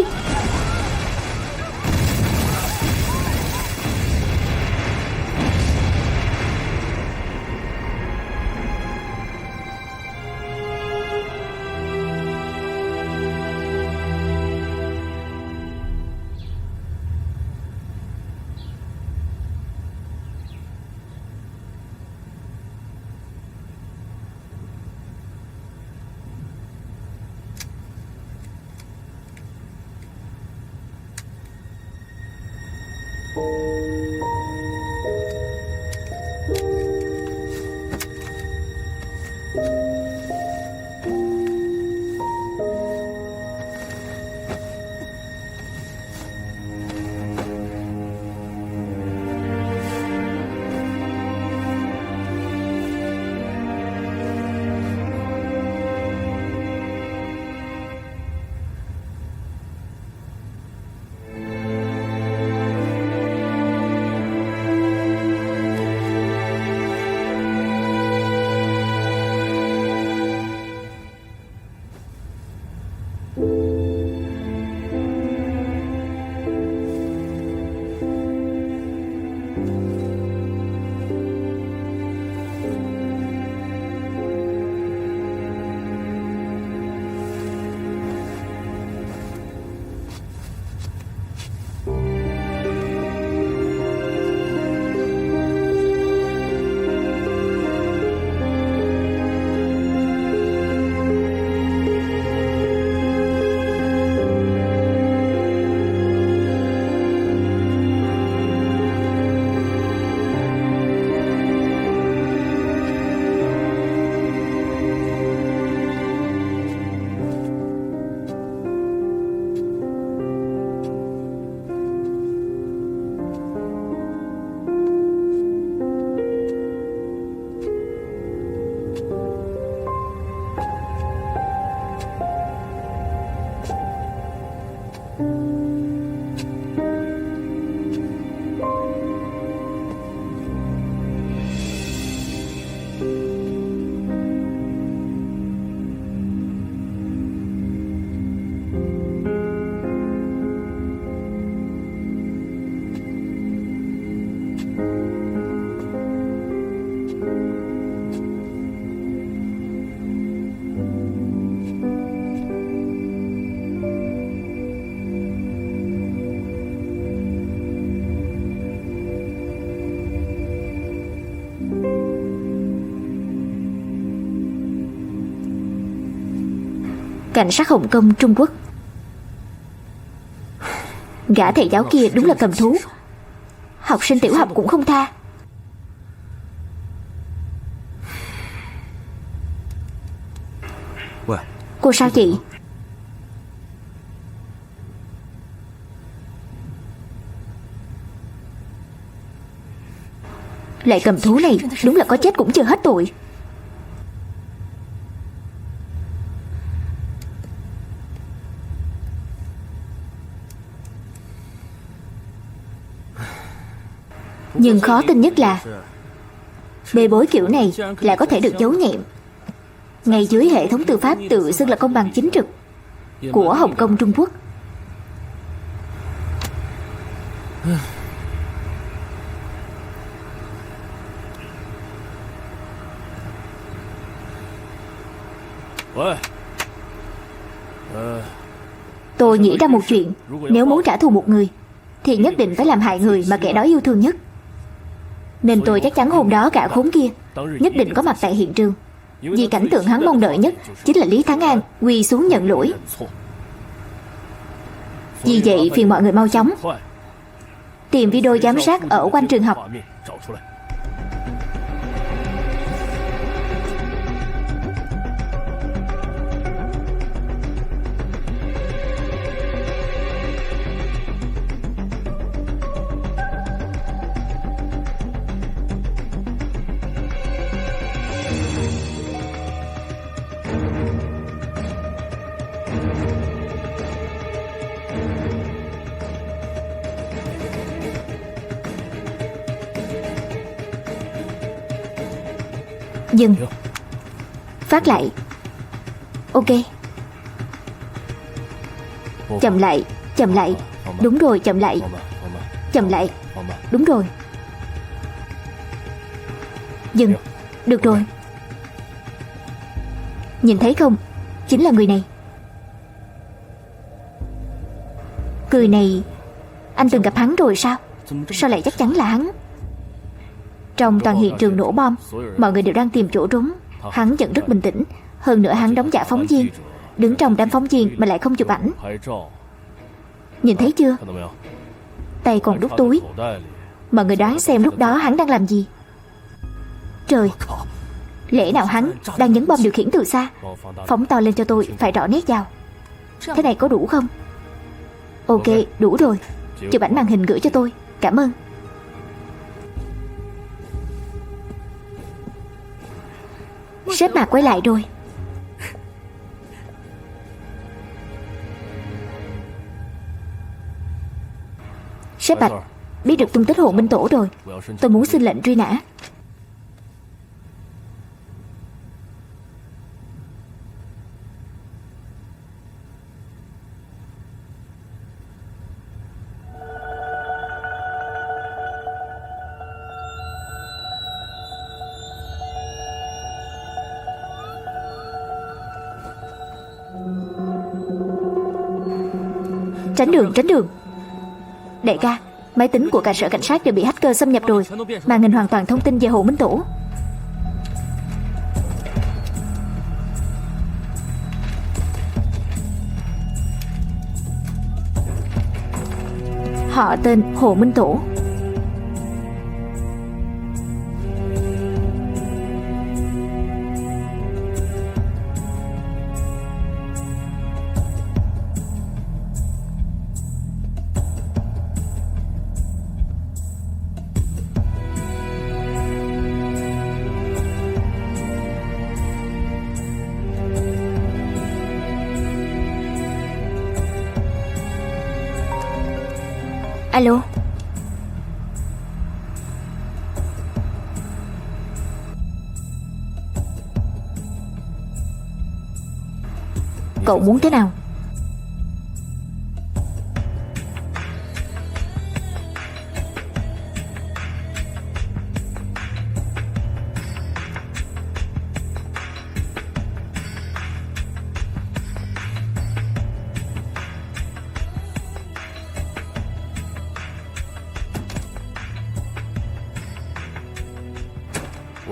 Cảnh sát Hồng Kông, Trung Quốc. Gã thầy giáo kia đúng là cầm thú. Học sinh tiểu học cũng không tha. Cô sao chị? Lại cầm thú này đúng là có chết cũng chưa hết tội. Nhưng khó tin nhất là bê bối kiểu này lại có thể được giấu nhẹm ngay dưới hệ thống tư pháp tự xưng là công bằng chính trực của Hồng Kông, Trung Quốc. Tôi nghĩ ra một chuyện. Nếu muốn trả thù một người thì nhất định phải làm hại người mà kẻ đó yêu thương nhất. Nên tôi chắc chắn hôm đó gã khốn kia nhất định có mặt tại hiện trường. Vì cảnh tượng hắn mong đợi nhất chính là Lý Thắng An quỳ xuống nhận lỗi. Vì vậy phiền mọi người mau chóng tìm video giám sát ở quanh trường học. Dừng. Phát lại. Ok. Chậm lại. Chậm lại. Đúng rồi, chậm lại. Chậm lại. Đúng rồi. Dừng. Được rồi. Nhìn thấy không? Chính là người này. Người này, anh từng gặp hắn rồi sao? Sao lại chắc chắn là hắn? Trong toàn hiện trường nổ bom, mọi người đều đang tìm chỗ trốn. Hắn vẫn rất bình tĩnh. Hơn nữa hắn đóng giả phóng viên, đứng trong đám phóng viên mà lại không chụp ảnh. Nhìn thấy chưa? Tay còn đút túi. Mọi người đoán xem lúc đó hắn đang làm gì? Trời, lẽ nào hắn đang nhấn bom điều khiển từ xa? Phóng to lên cho tôi, phải rõ nét vào. Thế này có đủ không? Ok, đủ rồi. Chụp ảnh màn hình gửi cho tôi. Cảm ơn. Sếp Mạc quay lại rồi. Sếp Bạch, biết được tung tích Hồ Minh Tổ rồi. Tôi muốn xin lệnh truy nã. Tránh đường, tránh đường. Đại ca, máy tính của cả sở cảnh sát đều bị hacker xâm nhập rồi. Màn hình hoàn toàn thông tin về Hồ Minh Tổ. Họ tên Hồ Minh Tổ. Alo. Cậu muốn thế nào?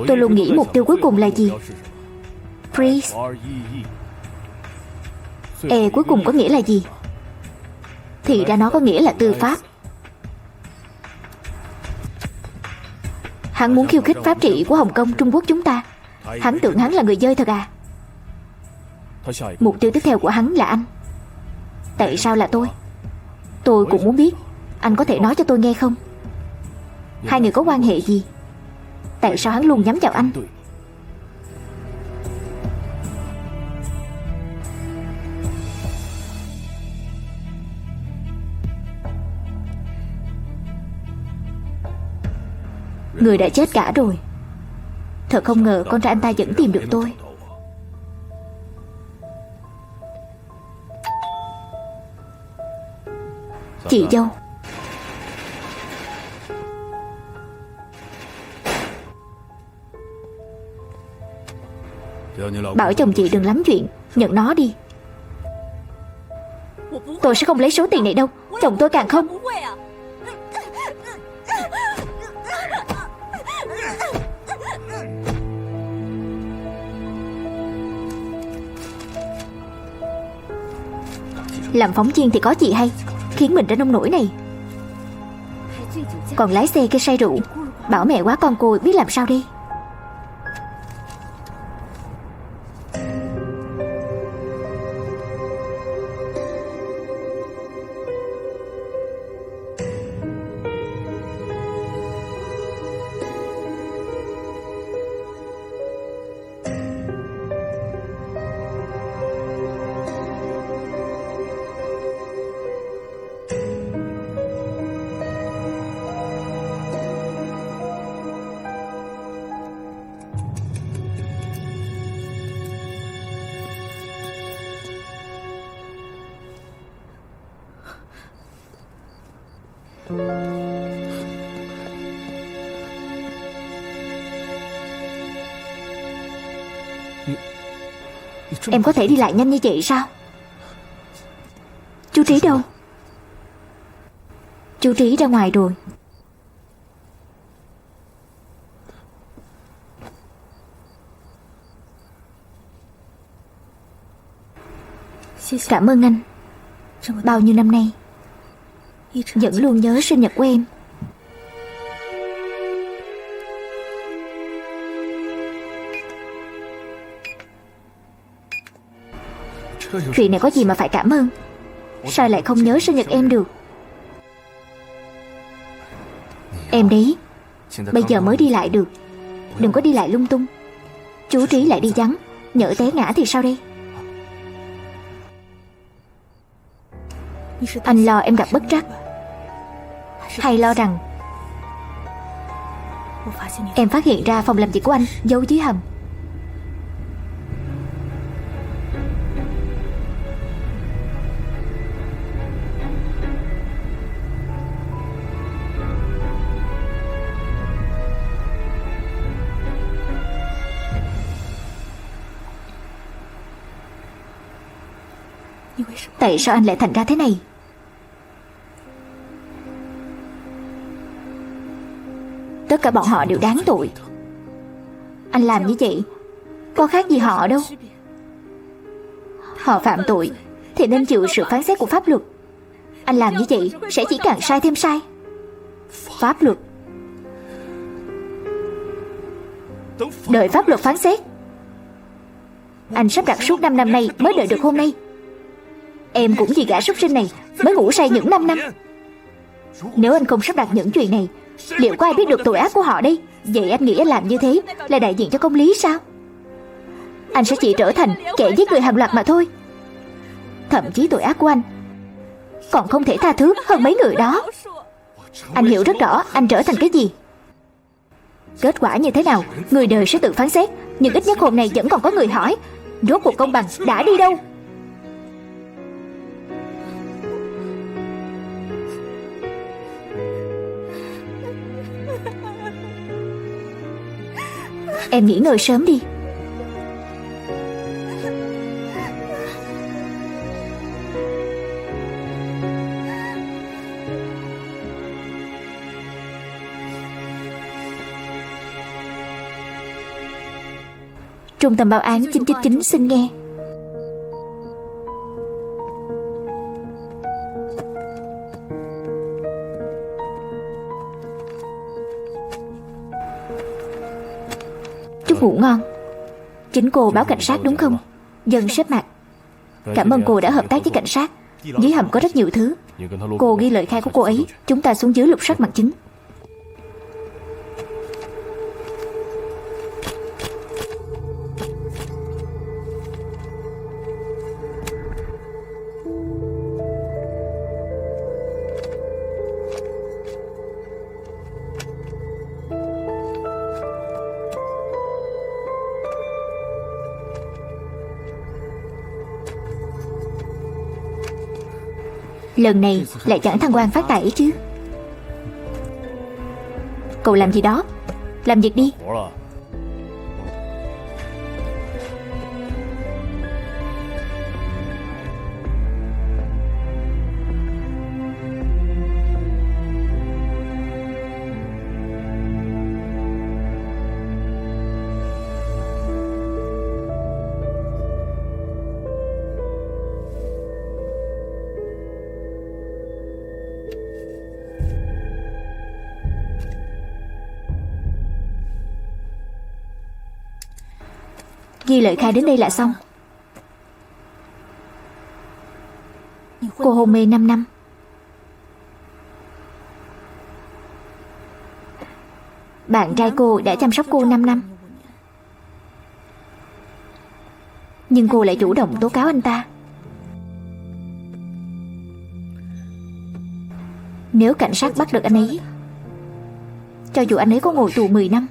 Tôi luôn nghĩ mục tiêu cuối cùng là gì? Freeze. E cuối cùng có nghĩa là gì? Thì ra nó có nghĩa là tư pháp. Hắn muốn khiêu khích pháp trị của Hồng Kông, Trung Quốc chúng ta. Hắn tưởng hắn là người dơi thật à? Mục tiêu tiếp theo của hắn là anh. Tại sao là tôi? Tôi cũng muốn biết. Anh có thể nói cho tôi nghe không? Hai người có quan hệ gì? Tại sao hắn luôn nhắm vào anh? Người đã chết cả rồi. Thật không ngờ con trai anh ta vẫn tìm được tôi. Chị dâu. Bảo chồng chị đừng lắm chuyện. Nhận nó đi. Tôi sẽ không lấy số tiền này đâu. Chồng tôi càng không. Làm phóng viên thì có gì hay, khiến mình ra nông nổi này. Còn lái xe cái say rượu. Bảo mẹ quá con cô biết làm sao đi. Em có thể đi lại nhanh như vậy sao? Chú Trí đâu? Chú Trí ra ngoài rồi. Cảm ơn anh. Bao nhiêu năm nay vẫn luôn nhớ sinh nhật của em. Chuyện này có gì mà phải cảm ơn? Sao lại không nhớ sinh nhật em được? Em đấy, bây giờ mới đi lại được, đừng có đi lại lung tung. Chú Trí lại đi vắng, nhỡ té ngã thì sao đây? Anh lo em gặp bất trắc, hay lo rằng em phát hiện ra phòng làm việc của anh giấu dưới hầm? Tại sao anh lại thành ra thế này? Tất cả bọn họ đều đáng tội. Anh làm như vậy có khác gì họ đâu. Họ phạm tội thì nên chịu sự phán xét của pháp luật. Anh làm như vậy sẽ chỉ càng sai thêm sai. Pháp luật, đợi pháp luật phán xét. Anh sắp đặt suốt 5 năm nay mới đợi được hôm nay. Em cũng vì gã súc sinh này mới ngủ say những 5 năm. Nếu anh không sắp đặt những chuyện này, liệu có ai biết được tội ác của họ đây? Vậy anh nghĩ anh làm như thế là đại diện cho công lý sao? Anh sẽ chỉ trở thành kẻ giết người hàng loạt mà thôi. Thậm chí tội ác của anh còn không thể tha thứ hơn mấy người đó. Anh hiểu rất rõ anh trở thành cái gì. Kết quả như thế nào, người đời sẽ tự phán xét. Nhưng ít nhất hôm nay vẫn còn có người hỏi, rốt cuộc công bằng đã đi đâu? Em nghỉ ngơi sớm đi. Trung tâm báo án 999 xin nghe. Chúc ngủ ngon. Chính cô báo cảnh sát đúng không? Dân xếp mặt. Cảm ơn cô đã hợp tác với cảnh sát. Dưới hầm có rất nhiều thứ. Cô ghi lời khai của cô ấy. Chúng ta xuống dưới lục soát bằng chứng. Lần này lại chẳng thăng quan phát tài ấy chứ. Cậu làm gì đó? Làm việc đi. Ghi lời khai đến đây là xong. Cô hôn mê 5 năm. Bạn trai cô đã chăm sóc cô 5 năm. Nhưng cô lại chủ động tố cáo anh ta. Nếu cảnh sát bắt được anh ấy, cho dù anh ấy có ngồi tù 10 năm,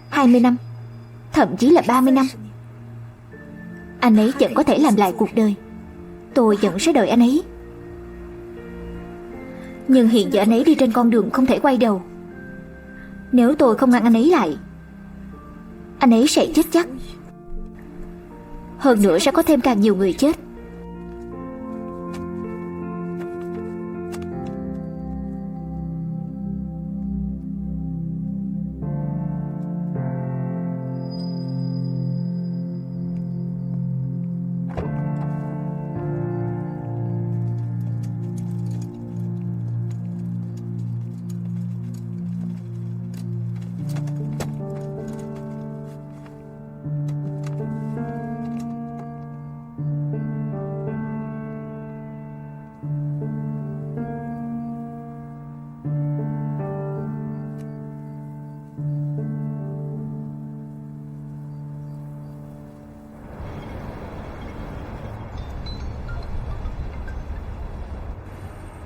20 năm, thậm chí là 30 năm, anh ấy vẫn có thể làm lại cuộc đời. Tôi vẫn sẽ đợi anh ấy. Nhưng hiện giờ anh ấy đi trên con đường không thể quay đầu. Nếu tôi không ngăn anh ấy lại, anh ấy sẽ chết chắc. Hơn nữa sẽ có thêm càng nhiều người chết.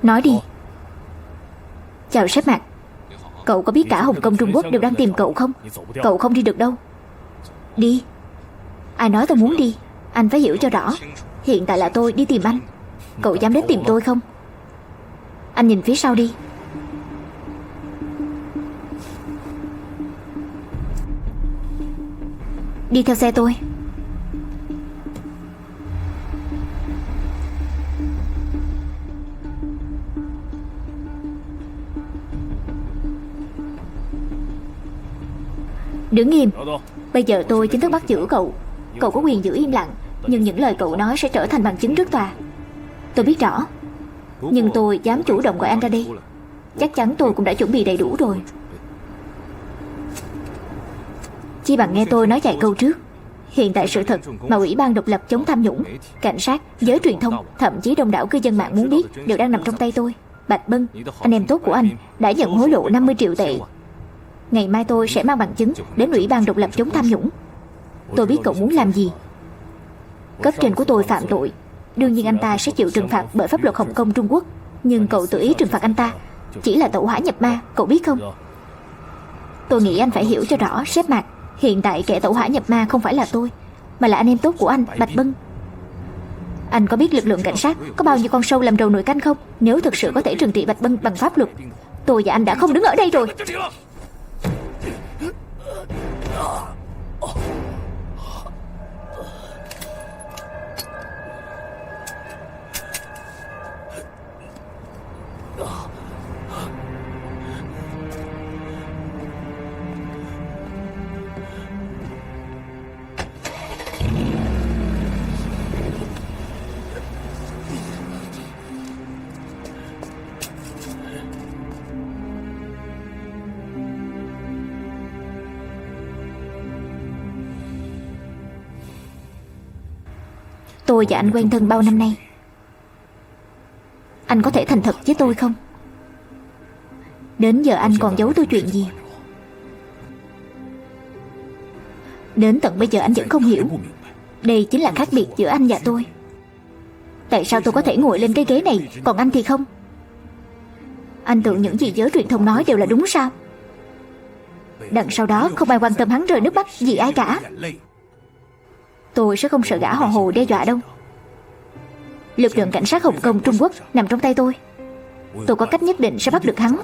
Nói đi. Chào sếp Mạc. Cậu có biết cả Hồng Kông Trung Quốc đều đang tìm cậu không? Cậu không đi được đâu. Đi. Ai nói tôi muốn đi? Anh phải hiểu cho rõ. Hiện tại là tôi đi tìm anh. Cậu dám đến tìm tôi không? Anh nhìn phía sau đi. Đi theo xe tôi. Đứng im. Bây giờ tôi chính thức bắt giữ cậu. Cậu có quyền giữ im lặng, nhưng những lời cậu nói sẽ trở thành bằng chứng trước tòa. Tôi biết rõ. Nhưng tôi dám chủ động gọi anh ra đây. Chắc chắn tôi cũng đã chuẩn bị đầy đủ rồi. Chi bằng nghe tôi nói vài câu trước. Hiện tại sự thật mà Ủy ban độc lập chống tham nhũng, cảnh sát, giới truyền thông, thậm chí đông đảo cư dân mạng muốn biết đều đang nằm trong tay tôi. Bạch Bân, anh em tốt của anh, đã nhận hối lộ 50 triệu tệ. Ngày mai tôi sẽ mang bằng chứng đến Ủy ban độc lập chống tham nhũng. Tôi biết cậu muốn làm gì. Cấp trên của tôi phạm tội, đương nhiên anh ta sẽ chịu trừng phạt bởi pháp luật Hồng Kông Trung Quốc. Nhưng cậu tự ý trừng phạt anh ta chỉ là tẩu hỏa nhập ma, cậu biết không? Tôi nghĩ anh phải hiểu cho rõ, sếp Mạc. Hiện tại kẻ tẩu hỏa nhập ma không phải là tôi, mà là anh em tốt của anh, Bạch Bân. Anh có biết lực lượng cảnh sát có bao nhiêu con sâu làm rầu nồi canh không? Nếu thực sự có thể trừng trị Bạch Bân bằng pháp luật, tôi và anh đã không đứng ở đây rồi. Tôi và anh quen thân bao năm nay. Anh có thể thành thật với tôi không? Đến giờ anh còn giấu tôi chuyện gì? Đến tận bây giờ anh vẫn không hiểu. Đây chính là khác biệt giữa anh và tôi. Tại sao tôi có thể ngồi lên cái ghế này, còn anh thì không? Anh tưởng những gì giới truyền thông nói đều là đúng sao? Đằng sau đó không ai quan tâm hắn rơi nước mắt vì ai cả. Tôi sẽ không sợ gã hò hồ đe dọa đâu. Lực lượng cảnh sát Hồng Kông Trung Quốc nằm trong tay tôi. Tôi có cách nhất định sẽ bắt được hắn.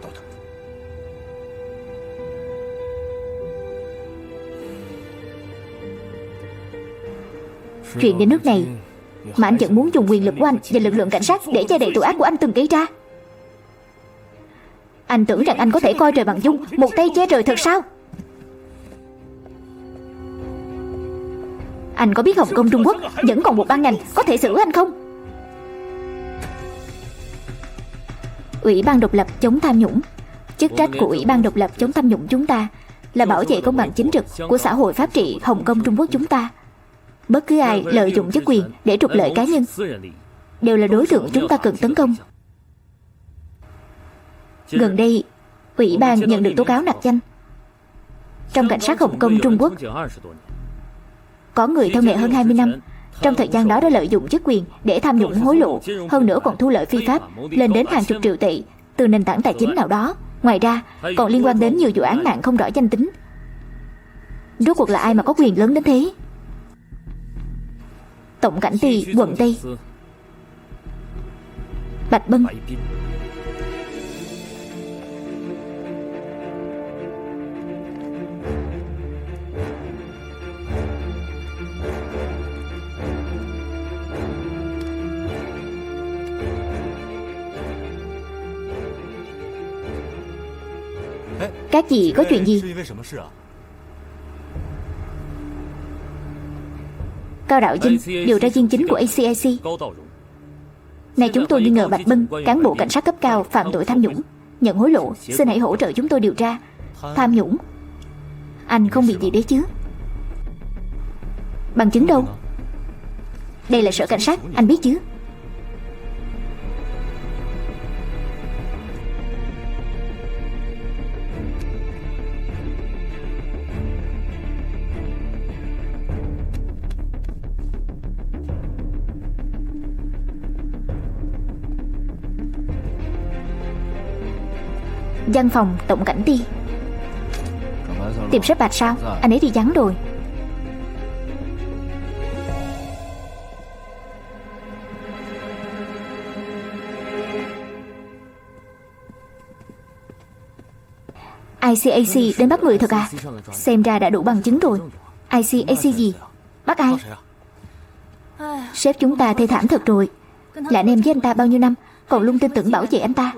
Chuyện đến nước này mà anh vẫn muốn dùng quyền lực của anh và lực lượng cảnh sát để che đậy tội ác của anh từng gây ra. Anh tưởng rằng anh có thể coi trời bằng dung, một tay che trời thật sao? Anh có biết Hồng Kông Trung Quốc vẫn còn một ban ngành có thể xử anh không? Ủy ban độc lập chống tham nhũng. Chức trách của Ủy ban độc lập chống tham nhũng chúng ta là bảo vệ công bằng chính trực của xã hội pháp trị Hồng Kông Trung Quốc chúng ta. Bất cứ ai lợi dụng chức quyền để trục lợi cá nhân đều là đối tượng chúng ta cần tấn công. Gần đây, Ủy ban nhận được tố cáo nặc danh. Trong cảnh sát Hồng Kông Trung Quốc có người theo nghề hơn 20 năm. Trong thời gian đó đã lợi dụng chức quyền để tham nhũng hối lộ, hơn nữa còn thu lợi phi pháp lên đến hàng chục triệu tệ từ nền tảng tài chính nào đó. Ngoài ra còn liên quan đến nhiều vụ án mạng không rõ danh tính. Rốt cuộc là ai mà có quyền lớn đến thế? Tổng cảnh ty quận Tây Bạch Bân. Các vị có chuyện gì? Cao Đạo Vinh, điều tra viên chính của ACIC. Này chúng tôi nghi ngờ Bạch Bân, cán bộ cảnh sát cấp cao phạm tội tham nhũng, nhận hối lộ. Xin hãy hỗ trợ chúng tôi điều tra. Tham nhũng. Anh không bị gì đấy chứ? Bằng chứng đâu? Đây là sở cảnh sát, anh biết chứ? Văn phòng tổng cảnh ty. Tìm sếp Bạch sao? Anh ấy đi vắng rồi. ICAC đến bắt người thật à? Xem ra đã đủ bằng chứng rồi. ICAC gì? Bắt ai? Sếp chúng ta thê thảm thật rồi. Là anh em với anh ta bao nhiêu năm, còn luôn tin tưởng bảo vệ anh ta.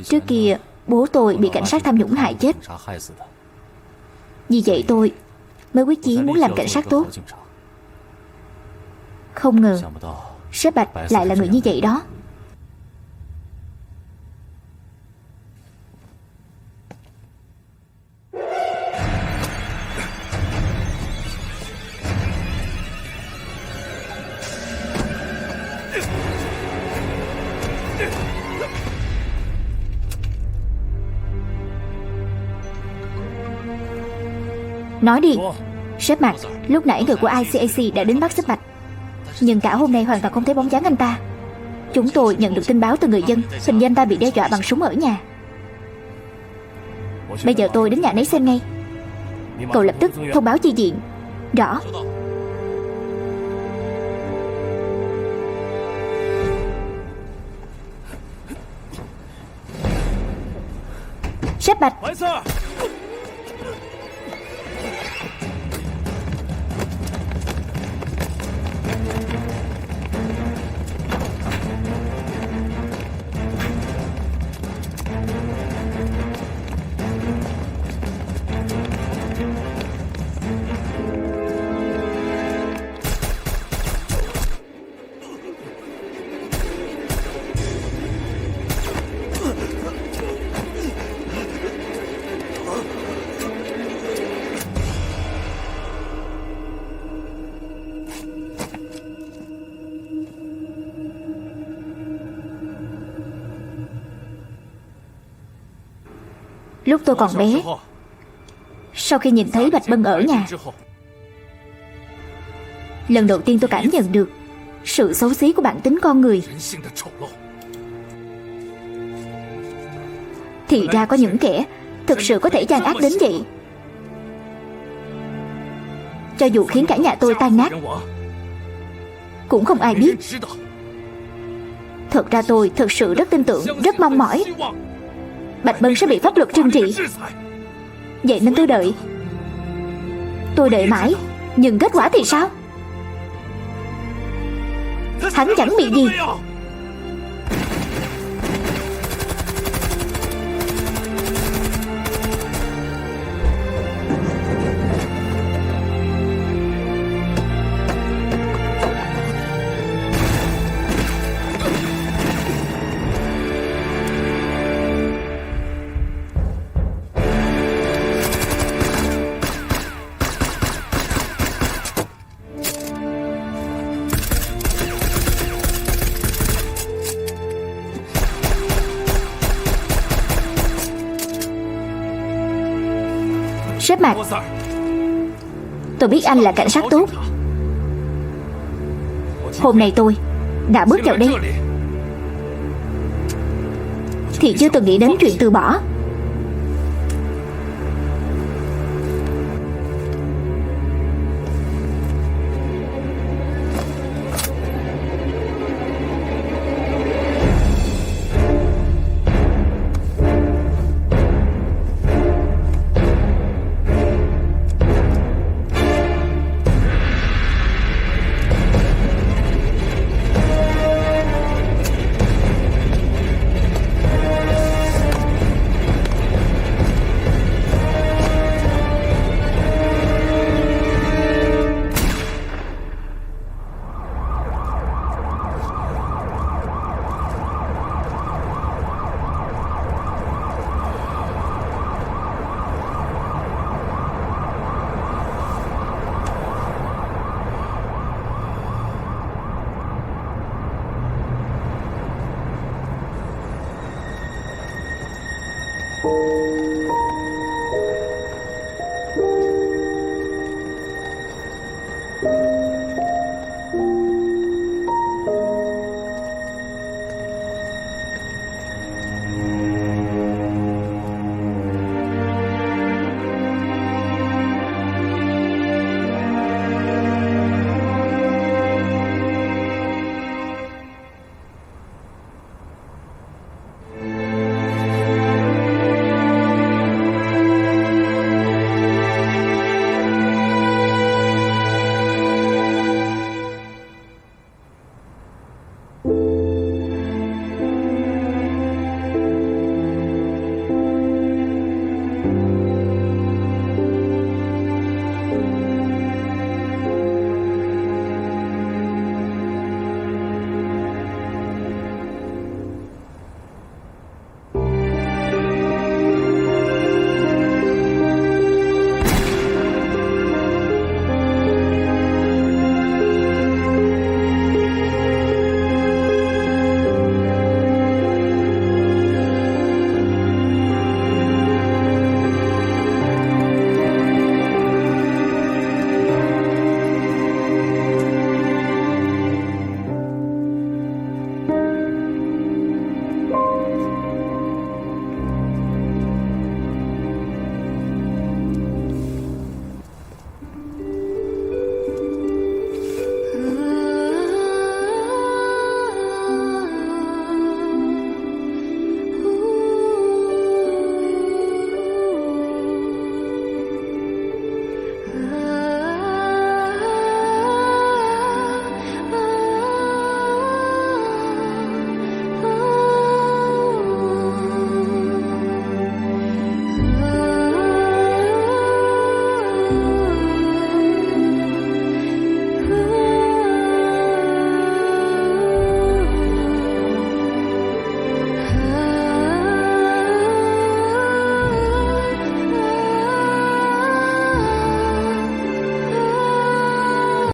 Trước kia bố tôi bị cảnh sát tham nhũng hại chết. Vì vậy tôi mới quyết chí muốn làm cảnh sát tốt. Không ngờ sếp Bạch lại là người như vậy đó. Nói đi. Sếp Bạch, lúc nãy người của ICAC đã đến bắt sếp Bạch, nhưng cả hôm nay hoàn toàn không thấy bóng dáng anh ta. Chúng tôi nhận được tin báo từ người dân, hình như anh ta bị đe dọa bằng súng ở nhà. Bây giờ tôi đến nhà nấy xem ngay. Cậu lập tức thông báo chi viện. Rõ. Sếp Bạch. Lúc tôi còn bé, sau khi nhìn thấy Bạch Bân ở nhà, lần đầu tiên tôi cảm nhận được sự xấu xí của bản tính con người. Thì ra có những kẻ thực sự có thể gian ác đến vậy. Cho dù khiến cả nhà tôi tan nát, cũng không ai biết. Thật ra tôi thực sự rất tin tưởng, rất mong mỏi Bạch Bân sẽ bị pháp luật trừng trị. Vậy nên tôi đợi. Tôi đợi mãi, nhưng kết quả thì sao? Hắn chẳng bị gì. Sếp Mạc, tôi biết anh là cảnh sát tốt. Hôm nay tôi đã bước vào đây thì chưa từng nghĩ đến chuyện từ bỏ.